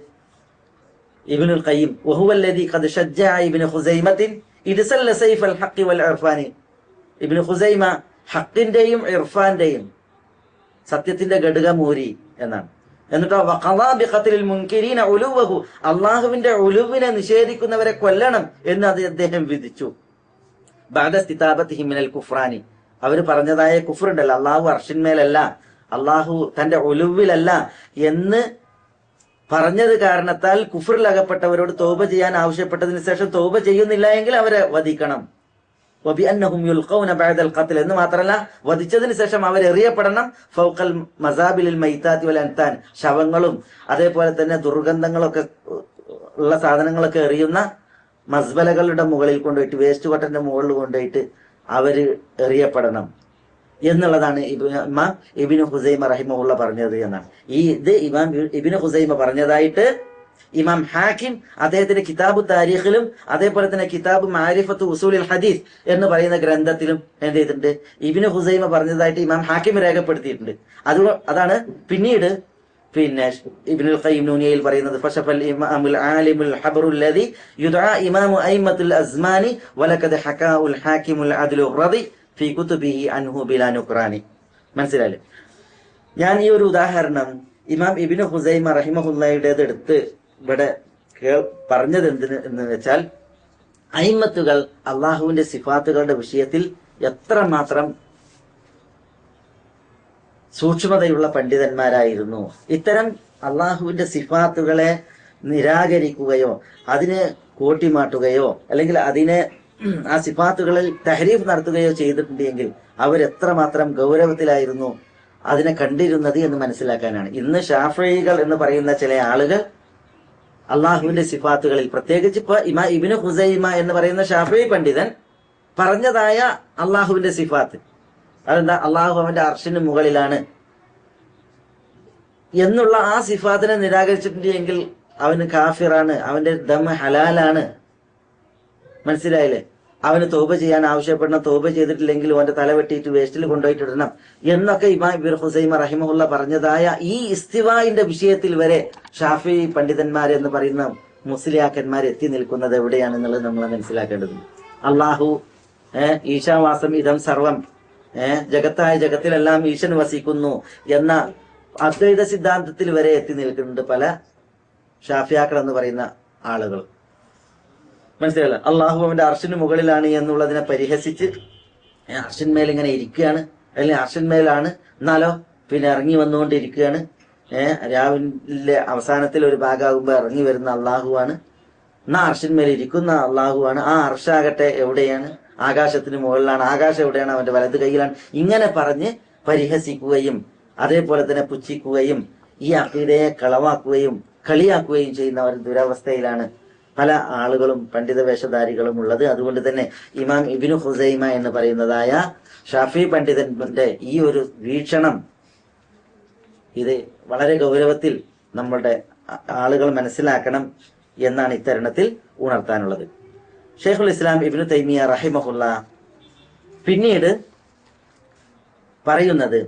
Speaker 1: ഇബ്നുൽ ഖയ്യിം. വഹുവല്ലദീ ഖദ് ശജ്ജഅ ഇബ്നു ഖുസൈമത്തിൻ ഇർസല സൈഫൽ ഹഖ് വൽ ഇർഫാനി. ഇബ്നു ഖുസൈമ ഹഖിന്റെയും ഇർഫാന്റെയും, സത്യത്തിന്റെ ഘടകമൂരി എന്നാണ്. എന്നിട്ടോ വഖദാ ബിഖത്ലിൽ മുൻകിരീന ഉലുവഹു, അല്ലാഹുവിന്റെ ഉലുവിനെ നിഷേധിക്കുന്നവരെ കൊല്ലണം എന്ന് അദ്ദേഹം വിധിച്ചു. ബഅദ ഇസ്തിതാബതിഹിം മിനൽ കുഫ്രാനി, അവർ പറഞ്ഞതായ കുഫ്റുണ്ടല്ലോ, അള്ളാഹു അർശിന്മേലല്ല, അള്ളാഹു തന്റെ ഉലുവിലല്ല എന്ന് പറഞ്ഞത് കാരണത്താൽ കുഫ്റിലകപ്പെട്ടവരോട് തൗബ ചെയ്യാൻ ആവശ്യപ്പെട്ടതിന് ശേഷം തൗബ ചെയ്യുന്നില്ല എങ്കിൽ അവരെ വധിക്കണം. വബിഅന്നഹും യുൽഖൗന ബഅദൽ ഖത്ൽ, എന്ന് മാത്രമല്ല വധിച്ചതിന് ശേഷം അവരെറിയപ്പെടണം. ഫൗഖൽ മസാബിലിൽ മൈതാത്തി വൽ അൻതാൻ, ശവങ്ങളും അതേപോലെ തന്നെ ദുർഗന്ധങ്ങളൊക്കെ ഉള്ള സാധനങ്ങളൊക്കെ എറിയുന്ന മസ്ബലകളുടെ മുകളിൽ കൊണ്ടുപോയിട്ട്, വേസ്റ്റ് കൊട്ടന്റെ മുകളിൽ കൊണ്ടുപോയിട്ട് അവര് എറിയപ്പെടണം എന്നുള്ളതാണ് ഇമാം ഇബ്നു ഖുസൈമ റഹിമഹുള്ള പറഞ്ഞത് എന്നാണ്. ഇത് ഇമാം ഇബ്നു ഖുസൈമ പറഞ്ഞതായിട്ട് ഇമാം ഹാക്കിം അദ്ദേഹത്തിന്റെ കിതാബ് താരീഖിലും അതേപോലെ തന്നെ കിതാബ് മാരിഫത്ത് ഉസൂലുൽ ഹദീസ് എന്ന് പറയുന്ന ഗ്രന്ഥത്തിലും എന്ത് ചെയ്തിട്ടുണ്ട്, ഇബ്നു ഖുസൈമ പറഞ്ഞതായിട്ട് ഇമാം ഹാക്കിം രേഖപ്പെടുത്തിയിട്ടുണ്ട്. അതാണ് പിന്നീട് ഇബ്നുൽ ഖയ്യിം നൂനിയയിൽ പറയുന്നത് ഫശഫൽ ഇമാമുൽ ആലിമുൽ ഹബ്റുൽ ലദി യുദഅ ഇമാമു അയിമത്തുൽ അസ്മാനി വലഖദ് ഹകാഉൽ ഹാക്കിമുൽ അദ്ലുർ റദി ഫീ കുതുബിഹി അൻഹു ബിലാ നുക്റാനി. മനസ്സിലായില്ലേ? ഞാൻ ഈ ഒരു ഉദാഹരണം ഇമാം ഇബ്നു ഖുസൈമ റഹിമഹുള്ളയുടേത് എടുത്ത് ഇവിടെ പറഞ്ഞത് എന്തിന് എന്ന് വെച്ചാൽ, അയിമത്തുകൾ അള്ളാഹുവിന്റെ സിഫാത്തുകളുടെ വിഷയത്തിൽ എത്രമാത്രം സൂക്ഷ്മതയുള്ള പണ്ഡിതന്മാരായിരുന്നു. ഇത്തരം അള്ളാഹുവിന്റെ സിഫാത്തുകളെ നിരാകരിക്കുകയോ അതിനെ കോട്ടിമാട്ടുകയോ അല്ലെങ്കിൽ അതിനെ ആ സിഫാത്തുകളിൽ തഹരീഫ് നടത്തുകയോ ചെയ്തിട്ടുണ്ടെങ്കിൽ അവരെത്രമാത്രം ഗൗരവത്തിലായിരുന്നു അതിനെ കണ്ടിരുന്നത് എന്ന് മനസ്സിലാക്കാനാണ്. ഇന്ന് ഷാഫിഈകൾ എന്ന് പറയുന്ന ചില ആളുകൾ അള്ളാഹുവിന്റെ സിഫാത്തുകളിൽ, പ്രത്യേകിച്ച് ഇപ്പൊ ഇബ്നു ഖുസൈമ എന്ന് പറയുന്ന ഷാഫിഈ പണ്ഡിതൻ പറഞ്ഞതായ അള്ളാഹുവിന്റെ സിഫാത്ത്, അതെന്താ, അള്ളാഹു അവന്റെ അർശിന് മുകളിലാണ് എന്നുള്ള ആ സിഫാത്തിനെ നിരാകരിച്ചിട്ടുണ്ടെങ്കിൽ അവന് കാഫിറാണ്, അവന്റെ ദം ഹലാലാണ്, മനസ്സിലായില്ലേ, അവന് തൗബ ചെയ്യാൻ ആവശ്യപ്പെടണം, തൗബ ചെയ്തിട്ടില്ലെങ്കിൽ അവന്റെ തല വെട്ടിയിട്ട് വേസ്റ്റിൽ കൊണ്ടുപോയിട്ടിടണം എന്നൊക്കെ ഇമാം ഇബ്നു ഖുസൈമ റഹിമഹുല്ല പറഞ്ഞതായ ഈ ഇസ്തിവാഇന്റെ വിഷയത്തിൽ വരെ ഷാഫി പണ്ഡിതന്മാർ എന്ന് പറയുന്ന മുസ്ലിയാക്കന്മാർ എത്തി നിൽക്കുന്നത് എവിടെയാണെന്നുള്ളത് നമ്മൾ മനസ്സിലാക്കേണ്ടതുണ്ട്. അള്ളാഹു ഈശാവാസം ഇതം സർവം, ജഗത്തായ ജഗത്തിലെല്ലാം ഈശൻ വസിക്കുന്നു എന്ന അദ്വൈത സിദ്ധാന്തത്തിൽ വരെ എത്തി നിൽക്കുന്നുണ്ട് പല ഷാഫിയാക്കൾ എന്ന് പറയുന്ന ആളുകൾ. മനസ്സിലായില്ല, അള്ളാഹു അവന്റെ അർഷിന് മുകളിലാണ് എന്നുള്ളതിനെ പരിഹസിച്ച് അർഷിന്മേൽ ഇങ്ങനെ ഇരിക്കുകയാണ്, അല്ലെങ്കിൽ അർഷിന്മേലാണ് എന്നാലോ പിന്നെ ഇറങ്ങി വന്നുകൊണ്ടിരിക്കുകയാണ്. രാവിലെ അവസാനത്തിൽ ഒരു ഭാഗമാകുമ്പോൾ ഇറങ്ങി വരുന്ന അള്ളാഹുവാണ്, എന്നാ അർഷിന്മേൽ ഇരിക്കുന്ന അള്ളാഹുവാണ്. ആ അർഷാകട്ടെ എവിടെയാണ്? ആകാശത്തിന് മുകളിലാണ്. ആകാശം എവിടെയാണ്? അവന്റെ വലത് കൈയിലാണ്. ഇങ്ങനെ പറഞ്ഞ് പരിഹസിക്കുകയും അതേപോലെ തന്നെ പുച്ഛിക്കുകയും ഈ അഖീദയെ കളവാക്കുകയും കളിയാക്കുകയും ചെയ്യുന്ന ഒരു ദുരവസ്ഥയിലാണ് പല ആളുകളും പണ്ഡിത വേഷധാരികളും ഉള്ളത്. അതുകൊണ്ട് തന്നെ ഇമാം ഇബ്നു ഖുസൈമ എന്ന് പറയുന്നതായ ഷാഫി പണ്ഡിതന്റെ ഈ ഒരു വീക്ഷണം ഇത് വളരെ ഗൗരവത്തിൽ നമ്മളുടെ ആളുകൾ മനസ്സിലാക്കണം എന്നാണ് ഇത്തരുണത്തിൽ ഉണർത്താനുള്ളത്. ഷെയ്ഖുൽ ഇസ്ലാം ഇബ്നു തൈമിയ റഹിമഹുല്ല പിന്നീട് പറയുന്നത്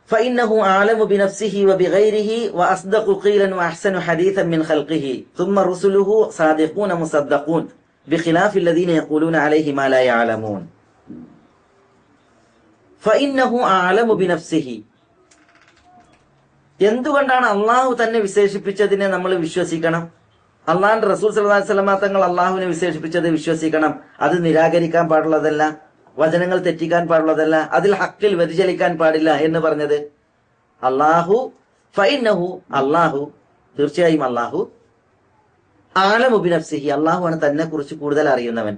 Speaker 1: فإنه أعلم بنفسه وبغيره وأصدق قيلا وأحسن حديثا من خلقه ثم رسله صادقون مصدقون بخلاف الذين يقولون عليه ما لا يعلمون فإنه أعلم بنفسه. എന്തുകൊണ്ടാണ് അള്ളാഹു തന്നെ വിശേഷിപ്പിച്ചതിനെ നമ്മൾ വിശ്വസിക്കണം? അള്ളാഹുന്റെ റസൂൽ സല്ലല്ലാഹു അലൈഹി വസല്ലം തങ്ങൾ അള്ളാഹുവിനെ വിശേഷിപ്പിച്ചത് വിശ്വസിക്കണം. അത് നിരാകരിക്കാൻ പാടുള്ളതല്ല, വചനങ്ങൾ തെറ്റിക്കാൻ പാടുള്ളതല്ല, അതിൽ ഹക്കിൽ വ്യതിചലിക്കാൻ പാടില്ല എന്ന് പറഞ്ഞത് അള്ളാഹു. ഫഇന്നഹു, അള്ളാഹു, തീർച്ചയായും അള്ളാഹു ആലമു ബിനഫ്സിഹി, അള്ളാഹുവാണ് തന്നെ കുറിച്ച് കൂടുതൽ അറിയുന്നവൻ.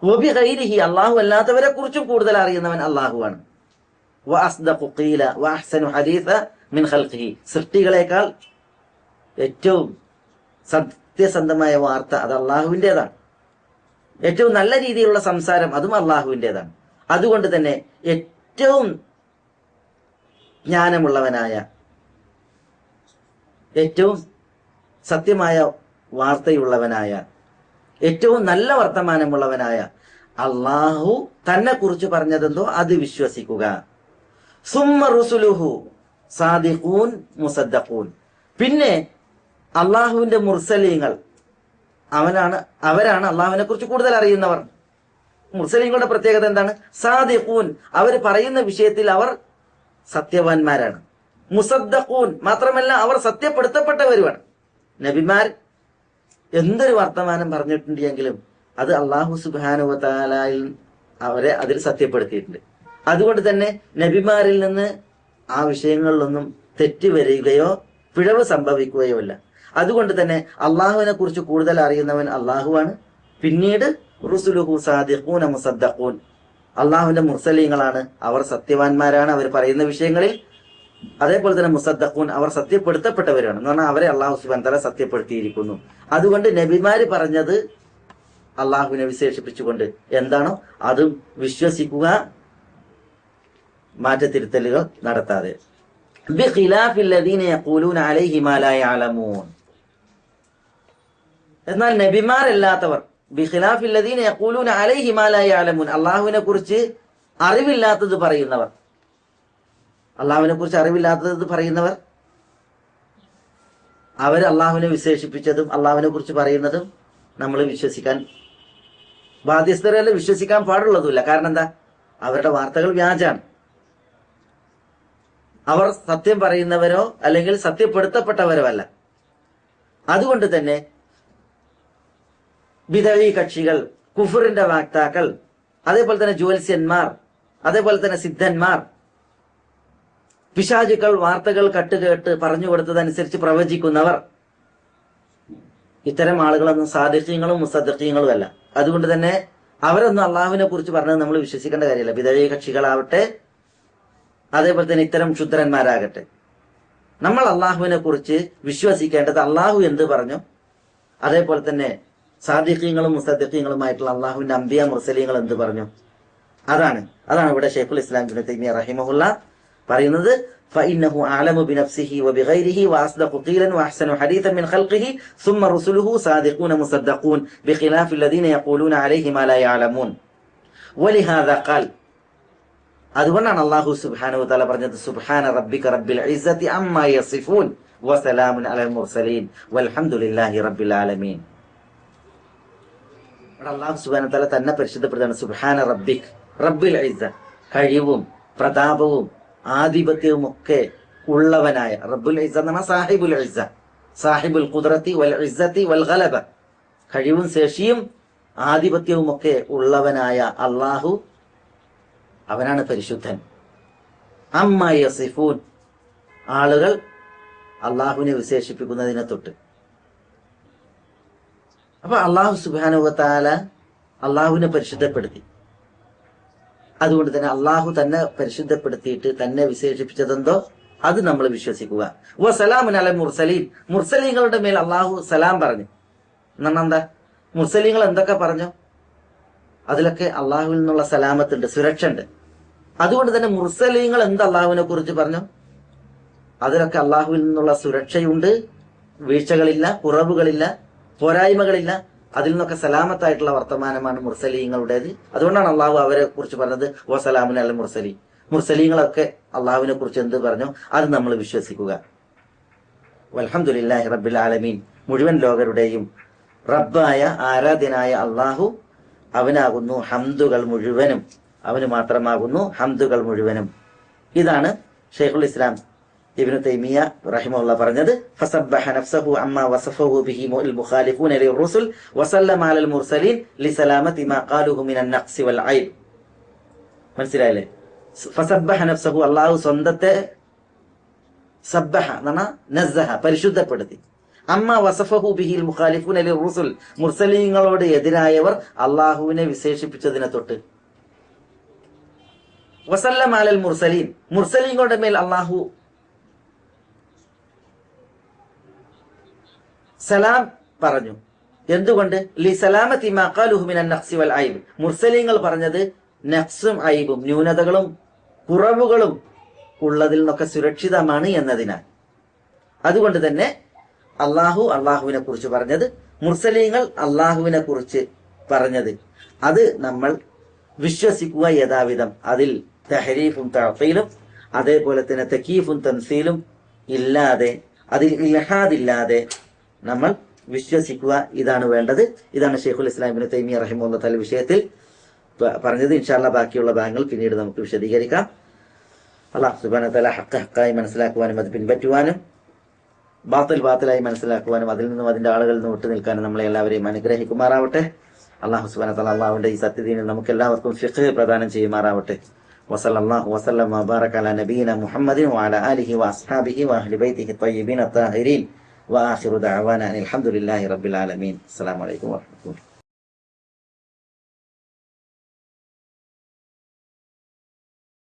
Speaker 1: വബിഗൈരിഹി, അള്ളാഹു അല്ലാത്തവരെ കുറിച്ചും കൂടുതൽ അറിയുന്നവൻ അള്ളാഹുവാണ്. വഅസ്ദഖു ഖീല വഅഹ്സനു ഹദീസ മിൻ ഖൽഖിഹി, സൃഷ്ടികളെക്കാൾ ഏറ്റവും സത്യസന്ധമായ വാർത്ത അത് അള്ളാഹുവിൻ്റെതാണ്. ഏറ്റവും നല്ല രീതിയിലുള്ള സംസാരം അതും അള്ളാഹുവിൻ്റെതാണ്. അതുകൊണ്ട് തന്നെ ഏറ്റവും ജ്ഞാനമുള്ളവനായ, ഏറ്റവും സത്യമായ വാർത്തയുള്ളവനായ, ഏറ്റവും നല്ല വർത്തമാനമുള്ളവനായ അള്ളാഹു തന്നെ കുറിച്ച് പറഞ്ഞതെന്തോ അത് വിശ്വസിക്കുക. സുമ്മ റുസുലുഹു സാദിഖൂൻ മുസദ്ദഖൂൻ, പിന്നെ അള്ളാഹുവിന്റെ മുർസലീങ്ങൾ അവരാണ് അള്ളാഹുവിനെ കുറിച്ച് കൂടുതൽ അറിയുന്നവർ. മുർസലീങ്ങളുടെ പ്രത്യേകത എന്താണ്? സാദിഖൂൻ, അവർ പറയുന്ന വിഷയത്തിൽ അവർ സത്യവാന്മാരാണ്. മുസദ്ദഖൂൻ, മാത്രമല്ല അവർ സത്യപ്പെടുത്തപ്പെട്ടവരുമാണ്. നബിമാർ എന്തൊരു വർത്തമാനം പറഞ്ഞിട്ടുണ്ടെങ്കിലും അത് അള്ളാഹു സുബ്ഹാനഹു വ തആലയിൽ അവരെ അതിൽ സത്യപ്പെടുത്തിയിട്ടുണ്ട്. അതുകൊണ്ട് തന്നെ നബിമാരിൽ നിന്ന് ആ വിഷയങ്ങളിലൊന്നും തെറ്റ് വരികയോ പിഴവ് സംഭവിക്കുകയോ ഇല്ല. അതുകൊണ്ട് തന്നെ അള്ളാഹുവിനെ കുറിച്ച് കൂടുതൽ അറിയുന്നവൻ അള്ളാഹുവാണ്. പിന്നീട് റുസുലുഹു സാദിഖൂന മുസദ്ദഖൂൻ, അള്ളാഹുവിന്റെ മുർസലീങ്ങളാണ്, അവർ സത്യവാന്മാരാണ് അവർ പറയുന്ന വിഷയങ്ങളിൽ. അതേപോലെ തന്നെ മുസദ്ദഖൂൻ, അവർ സത്യപ്പെടുത്തപ്പെട്ടവരാണ് എന്ന് പറഞ്ഞാൽ അവരെ അള്ളാഹു സുബ്ഹാനഹു വ തആല സത്യപ്പെടുത്തിയിരിക്കുന്നു. അതുകൊണ്ട് നബിമാര് പറഞ്ഞത് അള്ളാഹുവിനെ വിശേഷിപ്പിച്ചുകൊണ്ട് എന്താണോ അതും വിശ്വസിക്കുക, മാറ്റത്തിരുത്തലുകൾ നടത്താതെ. ബിഖിലാഫില്ലദീന യഖൂലൂന അലൈഹി മാ ലാ യഅലമൂൻ, എന്നാൽ നബിമാരല്ലാത്തവർ ബിഖിലാഫില്ലദീന യഖൂലൂന അലൈഹി മാ ലാ യഅലമൂൻ, അള്ളാഹുവിനെ കുറിച്ച് അറിവില്ലാത്തത് പറയുന്നവർ, അള്ളാഹുവിനെ കുറിച്ച് അറിവില്ലാത്തത് പറയുന്നവർ അവർ അള്ളാഹുവിനെ വിശേഷിപ്പിച്ചതും അള്ളാഹുവിനെ കുറിച്ച് പറയുന്നതും നമ്മൾ വിശ്വസിക്കാൻ ബാധ്യസ്ഥരല്ല, വിശ്വസിക്കാൻ പാടുള്ളതുമില്ല. കാരണം എന്താ? അവരുടെ വാർത്തകൾ വ്യാജാണ്. അവർ സത്യം പറയുന്നവരോ അല്ലെങ്കിൽ സത്യപ്പെടുത്തപ്പെട്ടവരോ അല്ല. അതുകൊണ്ട് തന്നെ ബിദഈ കക്ഷികൾ, കുഫറിന്റെ വാക്താക്കൾ, അതേപോലെ തന്നെ ജ്യോത്സ്യന്മാർ, അതേപോലെ തന്നെ സിദ്ധന്മാർ, പിശാചുക്കൾ വാർത്തകൾ കട്ടുകേട്ട് പറഞ്ഞു കൊടുത്തതനുസരിച്ച് പ്രവചിക്കുന്നവർ, ഇത്തരം ആളുകളൊന്നും സാദിഖീങ്ങളും മുസദ്ദിഖീങ്ങളും അല്ല. അതുകൊണ്ട് തന്നെ അവരൊന്നും അള്ളാഹുവിനെ കുറിച്ച് പറഞ്ഞത് നമ്മൾ വിശ്വസിക്കേണ്ട കാര്യമില്ല. ബിദഈ കക്ഷികളാവട്ടെ, അതേപോലെ തന്നെ ഇത്തരം ക്ഷുദ്രന്മാരാകട്ടെ, നമ്മൾ അള്ളാഹുവിനെ കുറിച്ച് വിശ്വസിക്കേണ്ടത് അള്ളാഹു എന്ത് പറഞ്ഞു, അതേപോലെ തന്നെ സാദിഖീങ്ങളും മുസദ്ദിഖീങ്ങളുമായിട്ടുള്ള അള്ളാഹുവിന്റെ അംബിയ മുർസലീങ്ങൾ എന്ത് പറഞ്ഞു, അതാണ് ഇവിടെ ഷെയ്ഖുൽ ഇസ്ലാം ഇബ്നു തൈമിയ്യ റഹിമഹുല്ല പറയുന്നത്. فإنه أعلم بنفسه وبغيره وأصدق قيلا وأحسن حديثا من خلقه ثم رسله صادقون مصدقون بخلاف الذين يقولون عليه ما لا يعلمون ولهذا قال അതുകൊണ്ടാണ് അല്ലാഹു സുബ്ഹാനഹു വതആല പറഞ്ഞത് സുബ്ഹാന റബ്ബിക റബ്ബിൽ ഇസ്സത്തി അമ്മാ യസിഫൂൻ വസലാമുൻ അലൽ മുർസലീൻ വൽഹംദുലില്ലാഹി റബ്ബിൽ ആലമീൻ. അല്ലാഹു സുബ്ഹാനഹു വതആല തന്നെ പരിശുദ്ധപ്പെടുത്താണ്. സുബ്ഹാന റബ്ബിക് റബ്ബിൽ ഇസ്സ, കഴിവും പ്രതാപവും ആധിപത്യവും ഒക്കെ ഉള്ളവനായ. റബ്ബുൽ ഇസ്സ എന്ന് പറഞ്ഞാൽ സാഹിബുൽ ഇസ്സ, സാഹിബുൽ ഖുദ്റത്തി വൽ ഇസ്സത്തി വൽ ഗലബ, കഴിവും ശേഷിയും ആധിപത്യവും ഒക്കെ ഉള്ളവനായ അല്ലാഹു, അവനാണ് പരിശുദ്ധൻ. അമ്മാ യസിഫൂൻ, ആളുകൾ അള്ളാഹുവിനെ വിശേഷിപ്പിക്കുന്നതിനെ തൊട്ട്. അപ്പൊ അള്ളാഹു സുബ്ഹാനഹു വതആല അള്ളാഹുവിനെ പരിശുദ്ധപ്പെടുത്തി. അതുകൊണ്ട് തന്നെ അള്ളാഹു തന്നെ പരിശുദ്ധപ്പെടുത്തിയിട്ട് തന്നെ വിശേഷിപ്പിച്ചതെന്തോ അത് നമ്മൾ വിശ്വസിക്കുക. വസലാമുൻ അലൽ മുർസലീൻ, മുർസലീങ്ങളുടെ മേൽ അള്ളാഹു സലാം പറഞ്ഞു. എന്താ മുർസലീങ്ങൾ എന്തൊക്കെ പറഞ്ഞു? അതിലൊക്കെ അള്ളാഹുവിൽ നിന്നുള്ള സലാമത്തുണ്ട്, സുരക്ഷ ഉണ്ട്. അതുകൊണ്ട് തന്നെ മുർസലീങ്ങൾ എന്ത് അള്ളാഹുവിനെ കുറിച്ച് പറഞ്ഞു? അതിലൊക്കെ അള്ളാഹുവിൽ നിന്നുള്ള സുരക്ഷയുണ്ട്, വീഴ്ചകളില്ല, കുറവുകളില്ല, പോരായ്മകളില്ല. അതിൽ നിന്നൊക്കെ സലാമത്തായിട്ടുള്ള വർത്തമാനമാണ് മുർസലീങ്ങളുടേത്. അതുകൊണ്ടാണ് അള്ളാഹു അവരെ കുറിച്ച് പറഞ്ഞത് വസലാമുൻ അലൽ മുർസലീൻ. മുർസലീങ്ങളൊക്കെ അള്ളാഹുവിനെ കുറിച്ച് എന്ത് പറഞ്ഞു അത് നമ്മൾ വിശ്വസിക്കുക. വൽഹംദുലില്ലാഹി റബ്ബിൽ ആലമീൻ, മുഴുവൻ ലോകരുടെയും റബ്ബായ ആരാധ്യനായ അള്ളാഹു അവനാകുന്നു ഹംദുകൾ മുഴുവനും, അവന് മാത്രമാകുന്നു ഹംദുകൾ മുഴുവനും. ഇതാണ് ഷെയ്ഖുൽ ഇസ്ലാം ഇബ്നു തൈമിയ റഹിമഹുല്ലാഹ് പറഞ്ഞത്. ഫസബ്ബഹ നഫ്സഹു അമ്മാ വസഫഹു ബിഹി മുഖാലിഫൂന ലിർറുസുൽ വസല്ലമ അലൽ മുർസലീൻ ലിസലാമതി മാ ഖാലുഹു മിനൻ നഖ്സി വൽ ഐബ്. മനസ്സിലായില്ലേ? ഫസബ്ബഹ നഫ്സഹു, അല്ലാഹു സ്വന്തത്തെ സബ്ബഹ എന്നാ നസ്സഹ, പരിശുദ്ധപ്പെടുത്തി. അമ്മാ വസഫഹു ബിഹിൽ മുഖാലിഫൂന ലിർറുസുൽ, മുർസലീങ്ങളോട് എതിരായവർ അല്ലാഹുവിനെ വിശേഷിപ്പിച്ചതിനെ തൊട്ട്. വസല്ലമ അലൽ മുർസലീൻ, മുർസലീങ്ങളുടെ മേൽ അല്ലാഹു സലാം പറഞ്ഞു. എന്തുകൊണ്ട്? ലി സലാമത്തി മാ ഖാലുഹു മിനൻ നഖ്സി വൽ ഐബ്, മുർസലീങ്ങൾ പറഞ്ഞത് നഖ്സും ഐബും, ന്യൂനതകളും കുറവുകളും ഉള്ളതിൽ നിന്നൊക്കെ സുരക്ഷിതമാണ് എന്നതിനാൽ. അതുകൊണ്ട് തന്നെ അള്ളാഹുവിനെ കുറിച്ച് പറഞ്ഞത്, മുർസലീങ്ങൾ അള്ളാഹുവിനെ കുറിച്ച് പറഞ്ഞത്, അത് നമ്മൾ വിശ്വസിക്കുക യഥാവിധം. അതിൽ തഹരീഫും തഅ്തീലും അതേപോലെ തന്നെ തകീഫും തംസീലും ഇല്ലാതെ, അതിൽ ഇൽഹാദില്ലാതെ നമ്മൾ വിശ്വസിക്കുക. ഇതാണ് വേണ്ടത്. ഇതാണ് ഷെയ്ഖുൽ ഇസ്ലാം ഇബ്നു തൈമിയ റഹിമഹുല്ലാഹ് തആല വിഷയത്തിൽ പറഞ്ഞത്. ഇൻഷാ അല്ലാഹ് ബാക്കിയുള്ള ഭാഗങ്ങൾ പിന്നീട് നമുക്ക് വിശദീകരിക്കാം. അല്ലാഹു സുബ്ഹാനഹു വ തആല ഹഖ് മനസ്സിലാക്കുവാനും അത് പിൻപറ്റുവാനും ബാത്തിലായി മനസ്സിലാക്കുവാനും അതിൽ നിന്നും അതിന്റെ ആളുകളിൽ നിന്ന് വിട്ടു നിൽക്കാനും നമ്മളെ എല്ലാവരെയും അനുഗ്രഹിക്കുമാറാവട്ടെ. അല്ലാഹു സുബ്ഹാനഹു വ തആല അല്ലാഹുവിന്റെ ഈ സത്യദീനിൽ നമുക്ക് എല്ലാവർക്കും ഫിഖ് പ്രദാനം ചെയ്യുമാറാവട്ടെ. വസല്ലല്ലാഹു വസല്ലമ വബാറക അലാ നബിയിന മുഹമ്മദിൻ വഅലാ ആലിഹി വഅസ്ഹാബിഹി വഅഹ്ലി ബൈതിഹി ത്വയ്യിബീന അത്താഹിരീൻ വആഖിറു ദഅവാനാ അൽഹംദുലില്ലാഹി റബ്ബിൽ ആലമീൻ. അസ്സലാമു അലൈക്കും വറഹ്മത്തുള്ളാഹി.